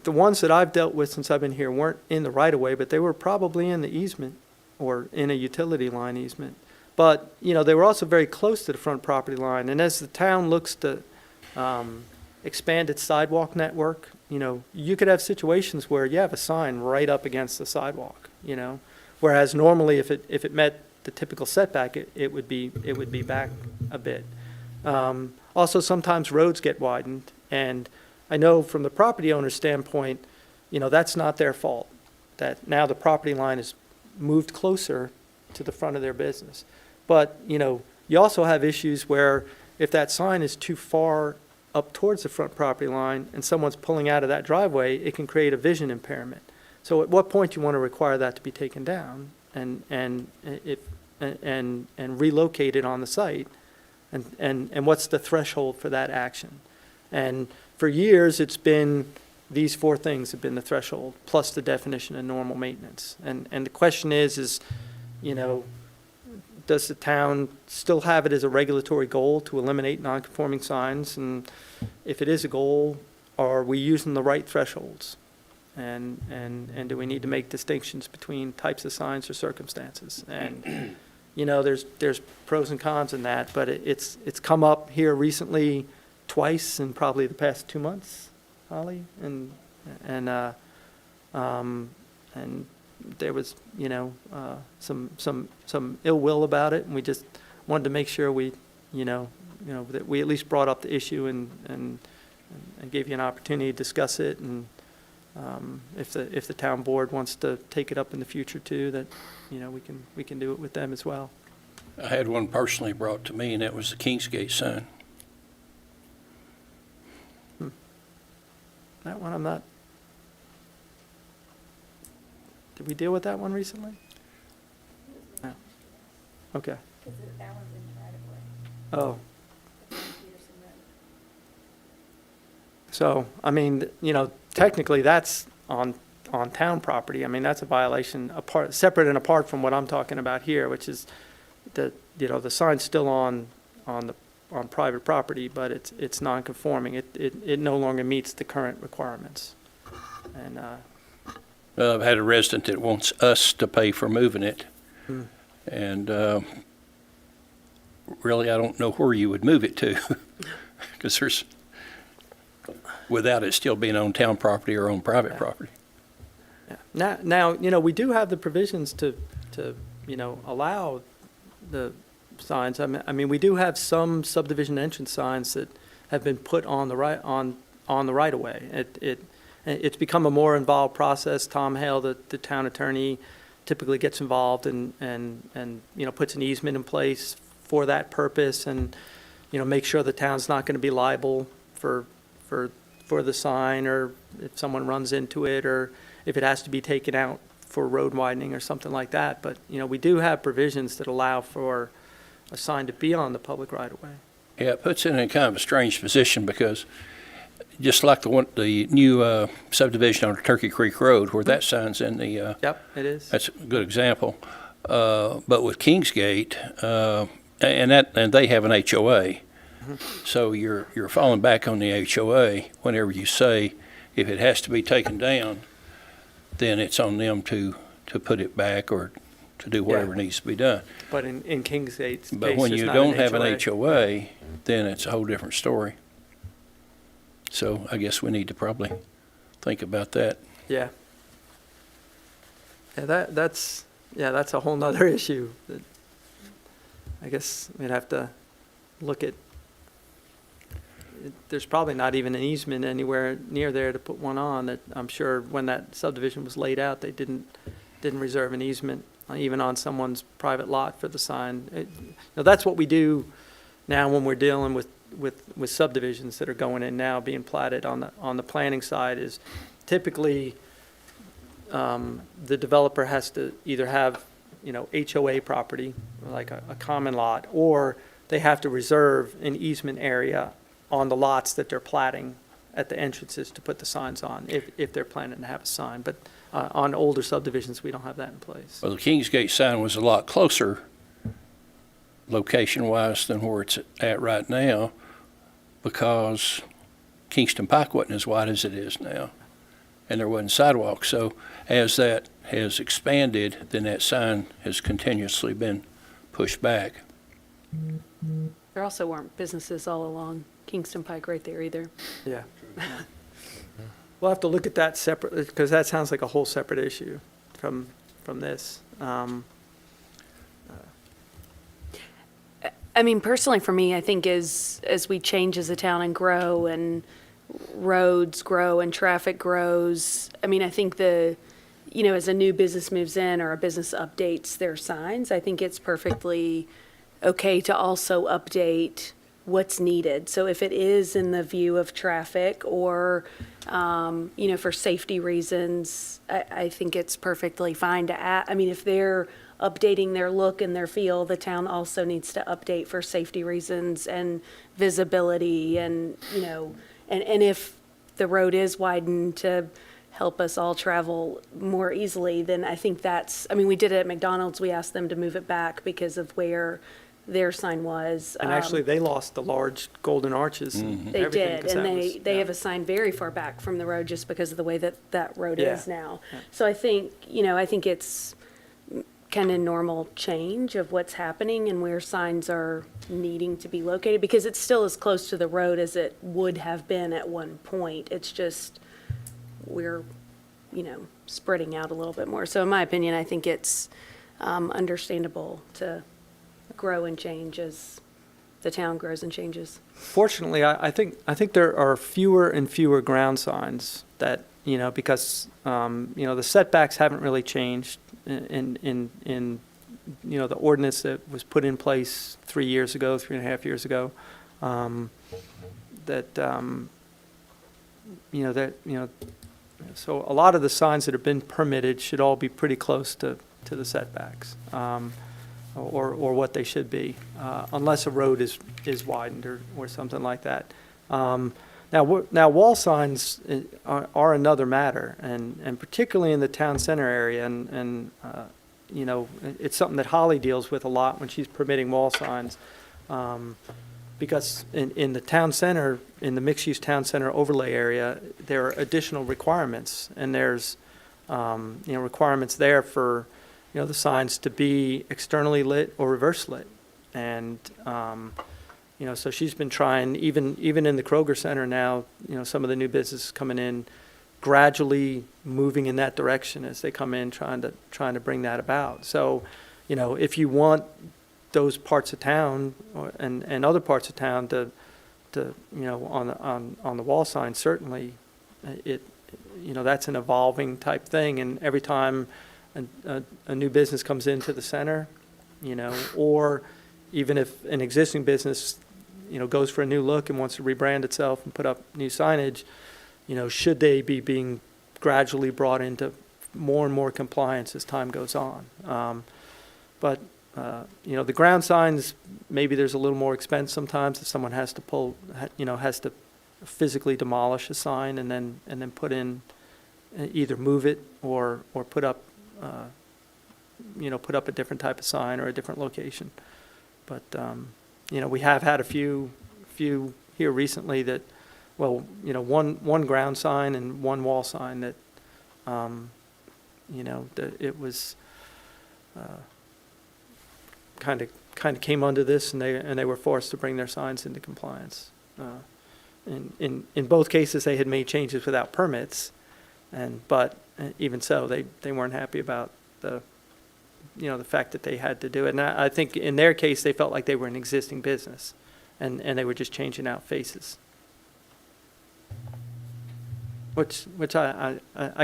the ones that I've dealt with since I've been here weren't in the right-of-way, but they were probably in the easement or in a utility line easement. But, they were also very close to the front property line. And as the town looks to expand its sidewalk network, you could have situations where you have a sign right up against the sidewalk, whereas normally if it met the typical setback, it would be back a bit. Also, sometimes roads get widened, and I know from the property owner's standpoint, that's not their fault, that now the property line is moved closer to the front of their business. But, you also have issues where if that sign is too far up towards the front property line and someone's pulling out of that driveway, it can create a vision impairment. So at what point do you want to require that to be taken down and relocated on the site? And what's the threshold for that action? And for years, it's been these four things have been the threshold, plus the definition of normal maintenance. And the question is, does the town still have it as a regulatory goal to eliminate non-conforming signs? And if it is a goal, are we using the right thresholds? And do we need to make distinctions between types of signs or circumstances? And you know, there's pros and cons in that, but it's come up here recently twice in probably the past 2 months, Holly, and there was, you know, some ill will about it, and we just wanted to make sure we, that we at least brought up the issue and gave you an opportunity to discuss it, and if the town board wants to take it up in the future too, that, we can do it with them as well. I had one personally brought to me, and that was the Kingsgate sign. That one, I'm not, did we deal with that one recently? No. Okay. Oh. So, I mean, technically, that's on town property. I mean, that's a violation separate and apart from what I'm talking about here, which is the sign's still on private property, but it's non-conforming. It no longer meets the current requirements. And, I've had a resident that wants us to pay for moving it. And really, I don't know where you would move it to, because without it still being on town property or on private property. yeah. Now, we do have the provisions to allow the signs. I mean, we do have some subdivision entrance signs that have been put on the right of way. It's become a more involved process. Tom Hale, the town attorney, typically gets involved and puts an easement in place for that purpose, and make sure the town's not going to be liable for the sign, or if someone runs into it, or if it has to be taken out for road widening or something like that. But we do have provisions that allow for a sign to be on the public right of way. Yeah, it puts it in kind of a strange position, because just like the new subdivision on Turkey Creek Road, where that sign's in the, Yep, it is. that's a good example. But with Kingsgate, and they have an HOA, so you're falling back on the HOA whenever you say if it has to be taken down, then it's on them to put it back or to do whatever needs to be done. But in Kingsgate's case, But when there's you not don't have an HOA, then it's a whole different story. So I guess we need to probably think about that. Yeah. Yeah, that's a whole nother issue that I guess we'd have to look at. There's probably not even an easement anywhere near there to put one on. That I'm sure when that subdivision was laid out, they didn't reserve an easement even on someone's private lot for the sign. That's what we do now when we're dealing with subdivisions that are going in now, being platted on the planning side, is typically the developer has to either have HOA property, like a common lot, or they have to reserve an easement area on the lots that they're platting at the entrances to put the signs on, if they're planning to have a sign. But on older subdivisions, we don't have that in place. Well, the Kingsgate sign was a lot closer location-wise than where it's at right now, because Kingston Pike wasn't as wide as it is now, and there wasn't sidewalks. So as that has expanded, then that sign has continuously been pushed back. There also weren't businesses all along Kingston Pike right there either. Yeah. We'll have to look at that separately, because that sounds like a whole separate issue from this. I mean, personally, for me, I think as we change as a town and grow, and roads grow and traffic grows, I mean, I think as a new business moves in or a business updates their signs, I think it's perfectly okay to also update what's needed. So if it is in the view of traffic or, for safety reasons, I think it's perfectly fine to add. I mean, if they're updating their look and their feel, the town also needs to update for safety reasons and visibility, and if the road is widened to help us all travel more easily, then I think we did it at McDonald's. We asked them to move it back because of where their sign was. And actually, they lost the large golden arches. Mm-hmm. They did, and they have a sign very far back from the road just because of the way that road Yeah. is now. Yeah. So I think it's kind of normal change of what's happening and where signs are needing to be located, because it's still as close to the road as it would have been at one point. It's just, we're, spreading out a little bit more. So in my opinion, I think it's understandable to grow and change as the town grows and changes. Fortunately, I think there are fewer and fewer ground signs that, because, the setbacks haven't really changed in the ordinance that was put in place 3 years ago, 3.5 years ago. So a lot of the signs that have been permitted should all be pretty close to the setbacks, or what they should be, unless a road is widened or something like that. Now wall signs are another matter, and particularly in the town center area, and it's something that Holly deals with a lot when she's permitting wall signs, because in the town center, in the mixed-use town center overlay area, there are additional requirements, and there's requirements there for the signs to be externally lit or reverse lit, and so she's been trying, even in the Kroger Center now, some of the new businesses coming in, gradually moving in that direction as they come in, trying to bring that about. So, if you want those parts of town and other parts of town to on the wall sign, certainly, that's an evolving type thing, and every time a new business comes into the center, or even if an existing business goes for a new look and wants to rebrand itself and put up new signage, should they be being gradually brought into more and more compliance as time goes on. But the ground signs, maybe there's a little more expense sometimes if someone has to has to physically demolish a sign and then put in, either move it or put up, put up a different type of sign or a different location. But, we have had a few here recently that, one ground sign and one wall sign that, that it was kind of came under this, and they were forced to bring their signs into compliance. In both cases, they had made changes without permits, but even so, they weren't happy about the fact that they had to do it. And I think in their case, they felt like they were an existing business, and they were just changing out faces. Which I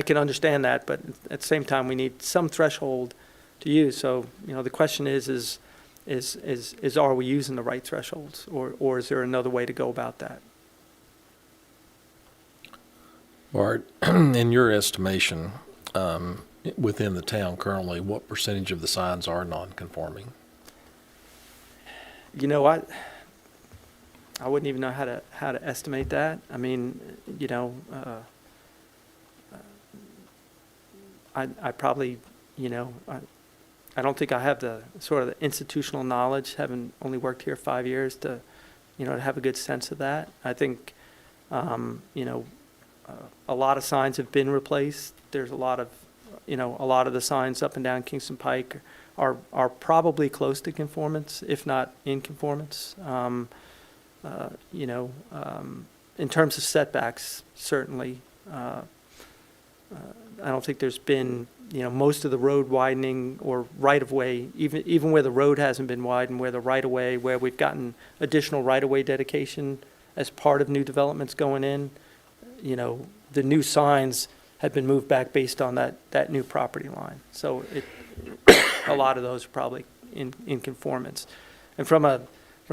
can understand that, but at the same time, we need some threshold to use. So, the question is are we using the right thresholds, or is there another way to go about that? Bart, in your estimation, within the town currently, what percentage of the signs are non-conforming? I wouldn't even know how to estimate that. I mean, I probably, I don't think I have the sort of the institutional knowledge, having only worked here 5 years, to have a good sense of that. I think, a lot of signs have been replaced. There's a lot of the signs up and down Kingston Pike are probably close to conformance, if not in conformance. In terms of setbacks, certainly, I don't think there's been, most of the road widening or right-of-way, even where the road hasn't been widened, where the right-of-way, where we've gotten additional right-of-way dedication as part of new developments going in, the new signs had been moved back based on that new property line. So a lot of those are probably in conformance. And from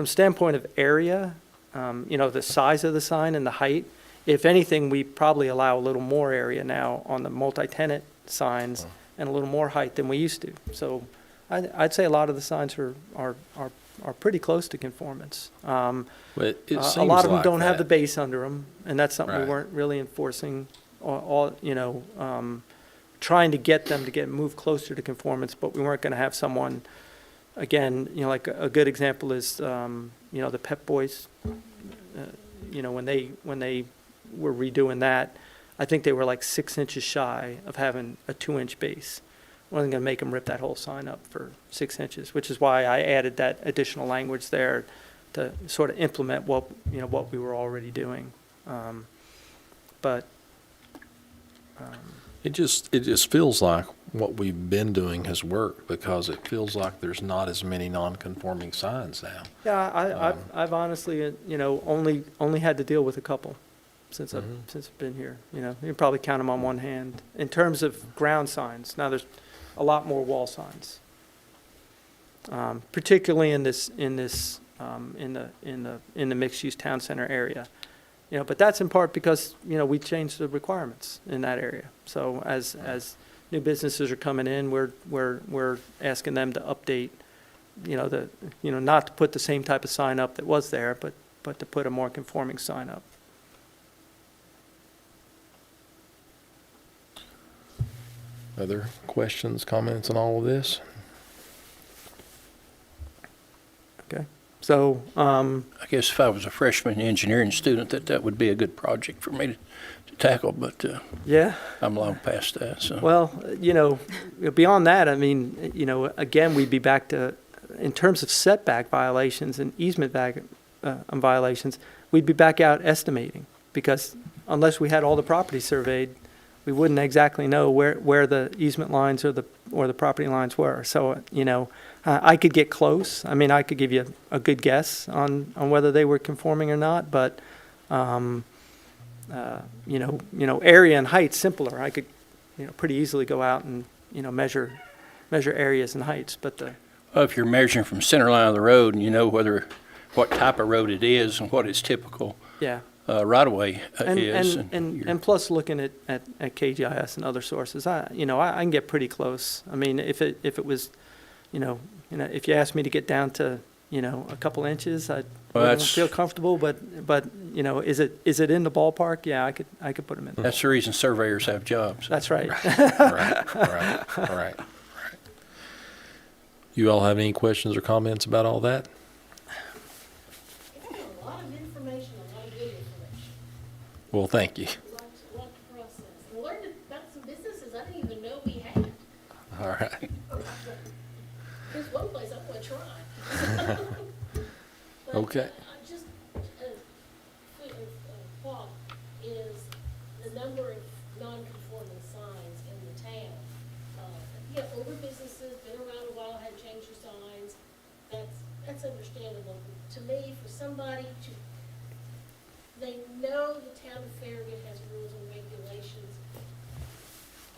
standpoint of area, the size of the sign and the height, if anything, we probably allow a little more area now on the multi-tenant signs and a little more height than we used to. So I'd say a lot of the signs are pretty close to conformance. But it seems a lot of them like don't have that. the base under them, and that's something we Right. weren't really enforcing. Trying to get them to get moved closer to conformance, but we weren't going to have someone, again, like a good example is, the Pep Boys. When they were redoing that, I think they were like 6 inches shy of having a 2-inch base. wasn't gonna make them rip that whole sign up for 6 inches, which is why I added that additional language there to sort of implement what, you know, what we were already doing. But, It just feels like what we've been doing has worked because it feels like there's not as many non-conforming signs now. yeah, I've honestly, you know, only had to deal with a couple since I've been here. You know, you can probably count them on one hand. In terms of ground signs, now there's a lot more wall signs. Particularly in the mixed-use town center area. You know, but that's in part because, you know, we changed the requirements in that area. So as new businesses are coming in, we're asking them to update, you know, not to put the same type of sign up that was there, but to put a more conforming sign up. Other questions, comments on all of this? Okay? So, I guess if I was a freshman engineering student, that would be a good project for me to tackle, but yeah. I'm long past that, so. Well, you know, beyond that, I mean, you know, again, we'd be back to, in terms of setback violations and easement violations, we'd be back out estimating, because unless we had all the property surveyed, we wouldn't exactly know where the easement lines or the property lines were. So, you know, I could get close. I mean, I could give you a good guess on whether they were conforming or not, but, you know, area and height simpler. I could, you know, pretty easily go out and, you know, measure areas and heights, but Well, if you're measuring from center line of the road and you know what type of road it is and what its typical yeah. right-of-way is. And plus looking at KGIS and other sources, I can get pretty close. I mean, if it was, you know, if you asked me to get down to, you know, a couple inches, I wouldn't feel comfortable, but, you know, is it in the ballpark? Yeah, I could put them in there. That's the reason surveyors have jobs. That's right. Right. You all have any questions or comments about all that? It's been a lot of information, a lot of good information, Well, thank you. a lot to process. I learned about some businesses I didn't even know we had. All right. There's one place I'm gonna try. But, Okay. just, food of thought is the number of non-conforming signs in the town. You know, older businesses, been around a while, had changed their signs, that's understandable. To me, for somebody to, they know the town of Farragut has rules and regulations,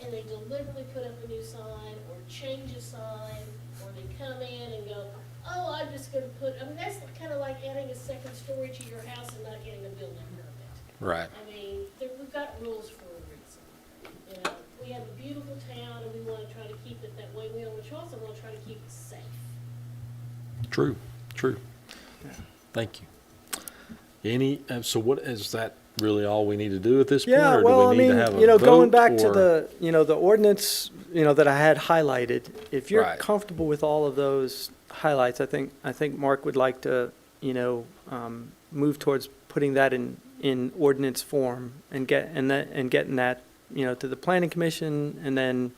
and they deliberately put up a new sign, or change a sign, or they come in and go, oh, I'm just gonna put, I mean, that's kind of like adding a second story to your house and not getting a building permit. Right. I mean, we've got rules for a reason. You know, we have a beautiful town and we want to try to keep it that way. We also want to try to keep it safe. True. Thank you. So what, is that really all we need to do at this point? Yeah, or well, do I we need to mean, have a you know, going vote, back to or- the, you know, the ordinance, you know, that I had highlighted, if you're Right. comfortable with all of those highlights, I think Mark would like to, you know, move towards putting that in ordinance form and getting that, you know, to the planning commission and then,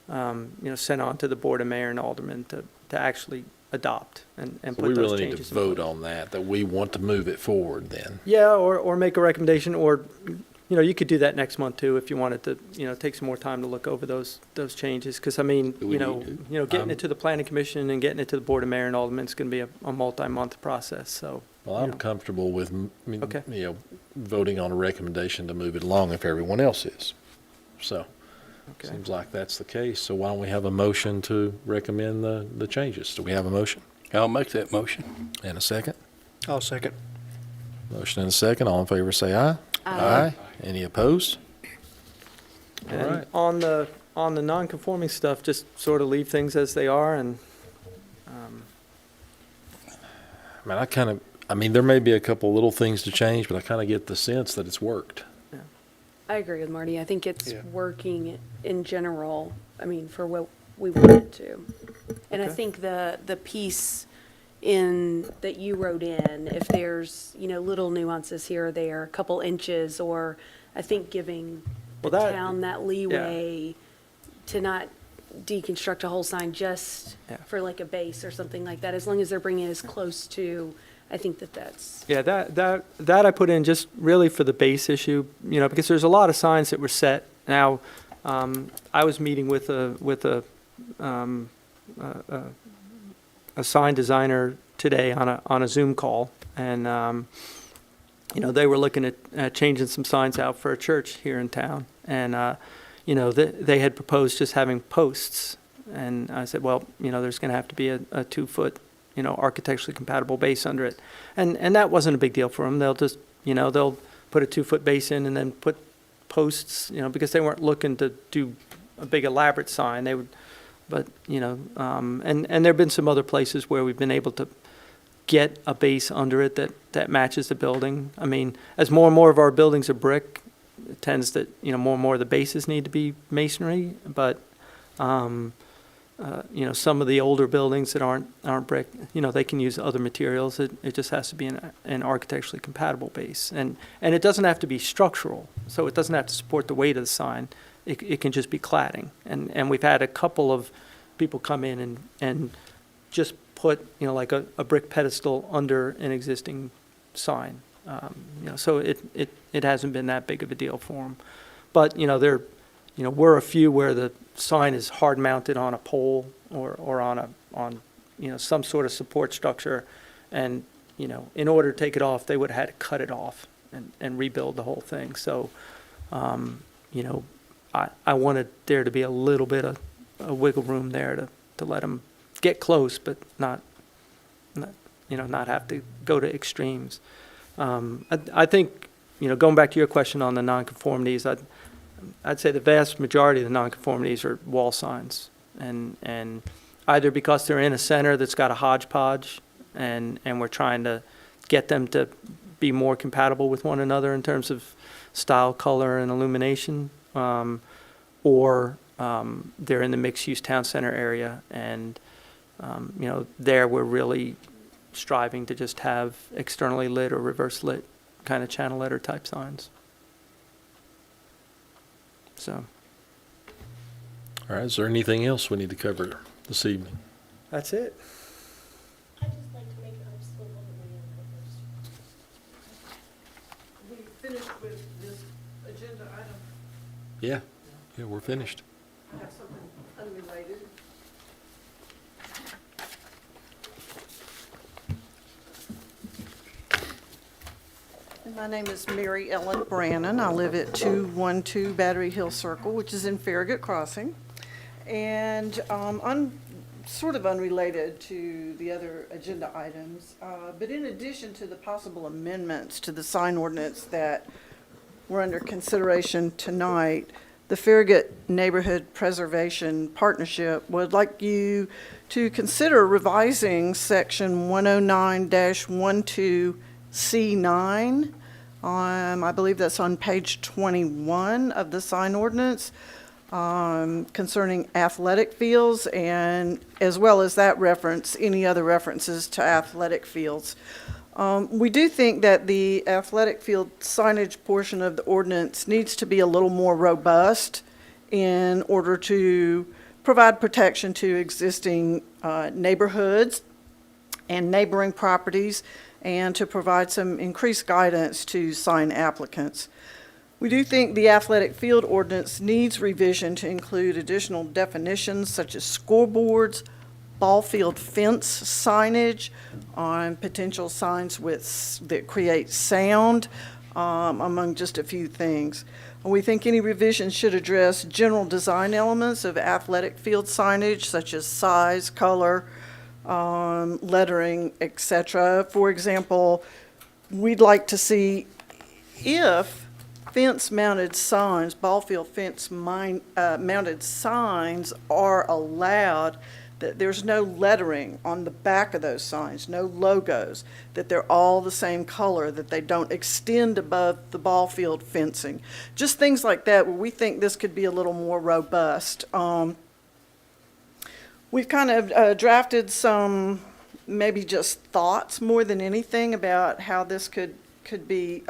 you know, sent on to the board of mayor and aldermen to actually adopt and So put we those really need changes to in vote place. on that we want to move it forward then. Yeah, or make a recommendation, or, you know, you could do that next month too, if you wanted to, you know, take some more time to look over those changes, because I mean, Do we you know, need to? getting it to the planning commission and getting it to the board of mayor and aldermen is gonna be a multi-month process, so. Well, I'm you know. comfortable with, Okay. you know, voting on a recommendation to move it along if everyone else is. So, Okay. seems like that's the case. So why don't we have a motion to recommend the changes? Do we have a motion? I'll make that motion. And a second? I'll second. Motion and a second. All in favor, say aye. Aye. Any opposed? All And right. on the non-conforming stuff, just sort of leave things as they are and, I mean, there may be a couple little things to change, but I kind of get the sense that it's worked. I agree with Marty. I think it's Yeah. working in general, I mean, for what we want it to. And I Okay. think the piece that you wrote in, if there's, you know, little nuances here or there, a couple inches, or I think giving the Well, that- town that leeway to not deconstruct a whole sign just Yeah. for like a base or something like that, as long as they're bringing it as close to, I think that's. Yeah, that I put in just really for the base issue, because there's a lot of signs that were set. Now, I was meeting with a sign designer today on a Zoom call, and they were looking at changing some signs out for a church here in town, and they had proposed just having posts, and I said, well, there's going to have to be a 2-foot, architecturally compatible base under it, and that wasn't a big deal for them. They'll just, they'll put a 2-foot base in and then put posts, because they weren't looking to do a big elaborate sign. They would, but and there've been some other places where we've been able to get a base under it that matches the building. I mean, as more and more of our buildings are brick, it tends that more and more of the bases need to be masonry, but some of the older buildings that aren't brick, they can use other materials. It just has to be an architecturally compatible base, and it doesn't have to be structural, so it doesn't have to support the weight of the sign. It can just be cladding, and we've had a couple of people come in and just put like a brick pedestal under an existing sign. So it hasn't been that big of a deal for them, but there were a few where the sign is hard mounted on a pole or on some sort of support structure, and in order to take it off, they would have had to cut it off and rebuild the whole thing. So I wanted there to be a little bit of a wiggle room there to let them get close, but not have to go to extremes. I think going back to your question on the nonconformities, I'd say the vast majority of the nonconformities are wall signs, and either because they're in a center that's got a hodgepodge, and we're trying to get them to be more compatible with one another in terms of style, color, and illumination, or they're in the mixed-use town center area, and there we're really striving to just have externally lit or reverse lit kind of channel letter type signs. So All right, is there anything else we need to cover this evening? that's it. I'd just like to make, I just want to We finished with this agenda item. Yeah, we're finished. I have something unrelated. My name is Mary Ellen Brannon. I live at 212 Battery Hill Circle, which is in Farragut Crossing. And sort of unrelated to the other agenda items, but in addition to the possible amendments to the sign ordinance that were under consideration tonight, the Farragut Neighborhood Preservation Partnership would like you to consider revising Section 109-12C9. I believe that's on page 21 of the sign ordinance, concerning athletic fields, and as well as that reference, any other references to athletic fields. We do think that the athletic field signage portion of the ordinance needs to be a little more robust in order to provide protection to existing neighborhoods and neighboring properties, and to provide some increased guidance to sign applicants. We do think the athletic field ordinance needs revision to include additional definitions such as scoreboards, ball field fence signage, on potential signs that create sound, among just a few things. We think any revision should address general design elements of athletic field signage, such as size, color, lettering, etc. For example, we'd like to see if fence-mounted signs, ball field fence mounted signs are allowed, that there's no lettering on the back of those signs, no logos, that they're all the same color, that they don't extend above the ball field fencing. Just things like that, where we think this could be a little more robust. We've kind of drafted some, maybe just thoughts more than anything, about how this could be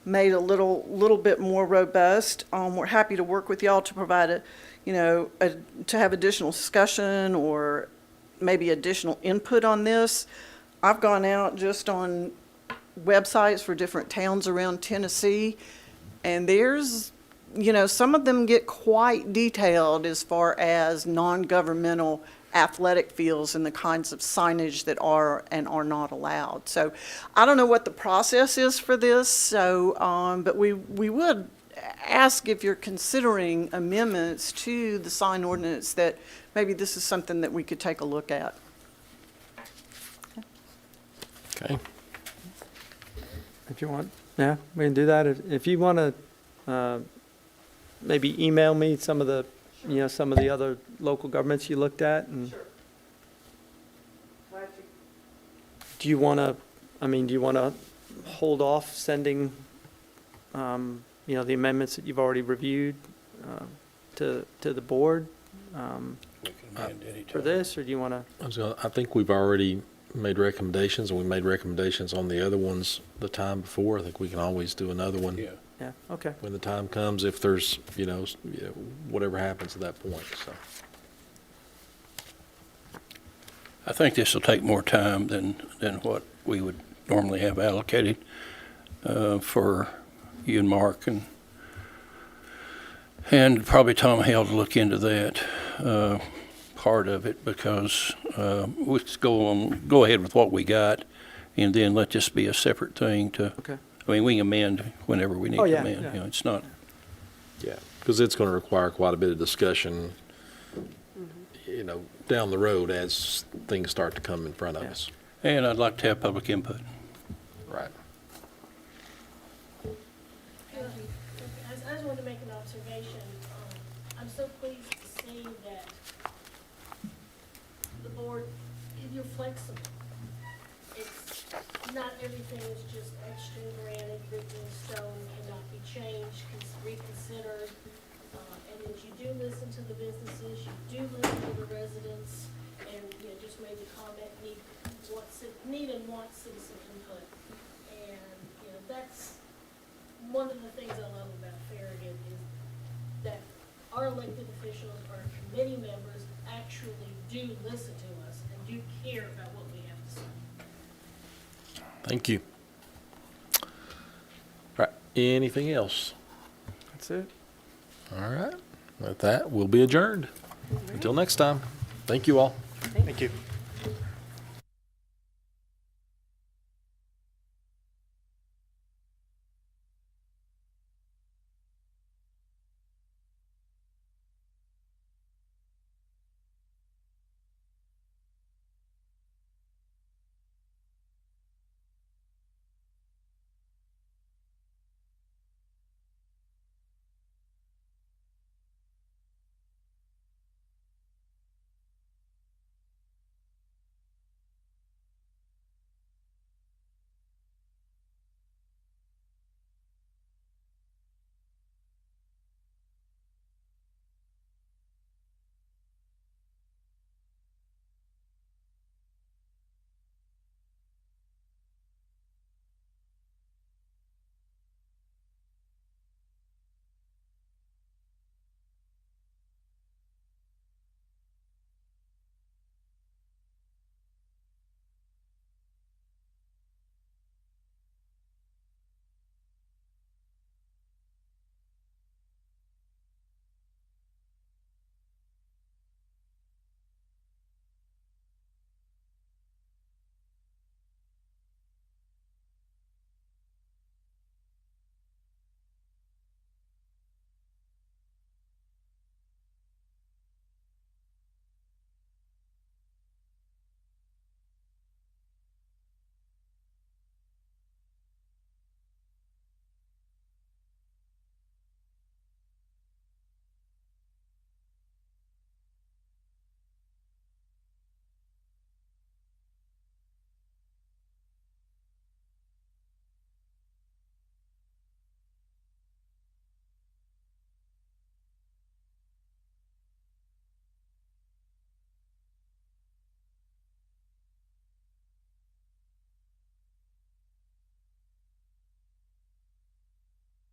made a little bit more robust. We're happy to work with y'all to provide to have additional discussion or maybe additional input on this. I've gone out just on websites for different towns around Tennessee, and there's, some of them get quite detailed as far as non-governmental athletic fields and the kinds of signage that are and are not allowed. So I don't know what the process is for this, so, but we would ask if you're considering amendments to the sign ordinance that maybe this is something that we could take a look at. Okay. If you want, yeah, we can do that. If you want to, maybe email me some of the, some of the other local governments you looked at, and do you want to hold off sending, the amendments that you've already reviewed, to the board, for this, or do you want to? I think we've already made recommendations, and we made recommendations on the other ones the time before. I think we can always do another one. Yeah. Yeah, okay. When the time comes, if there's, whatever happens at that point, so. I think this will take more time than what we would normally have allocated for you and Mark and probably Tom Hale to look into that part of it, because let's go ahead with what we got, and then let this be a separate thing to. Okay. I mean, we can amend whenever we need Oh, to yeah, amend. yeah. It's not. Yeah, because it's going to require quite a bit of discussion, down the road as things start to come in front of Yeah. us. And I'd like to have public input. Right. I just wanted to make an observation. I'm so pleased to see that the board, you're flexible. It's, not everything is just etched in granite, written in stone, cannot be changed, reconsidered. And as you do listen to the businesses, you do listen to the residents, and, just made the comment, need and want citizen input. And, that's one of the things I love about Farragut is that our elected officials, our committee members actually do listen to us and do care about what we have to say. Thank you. All right, anything else? That's it. All right, with that, we'll be adjourned. Until next time, thank you all. Thank you.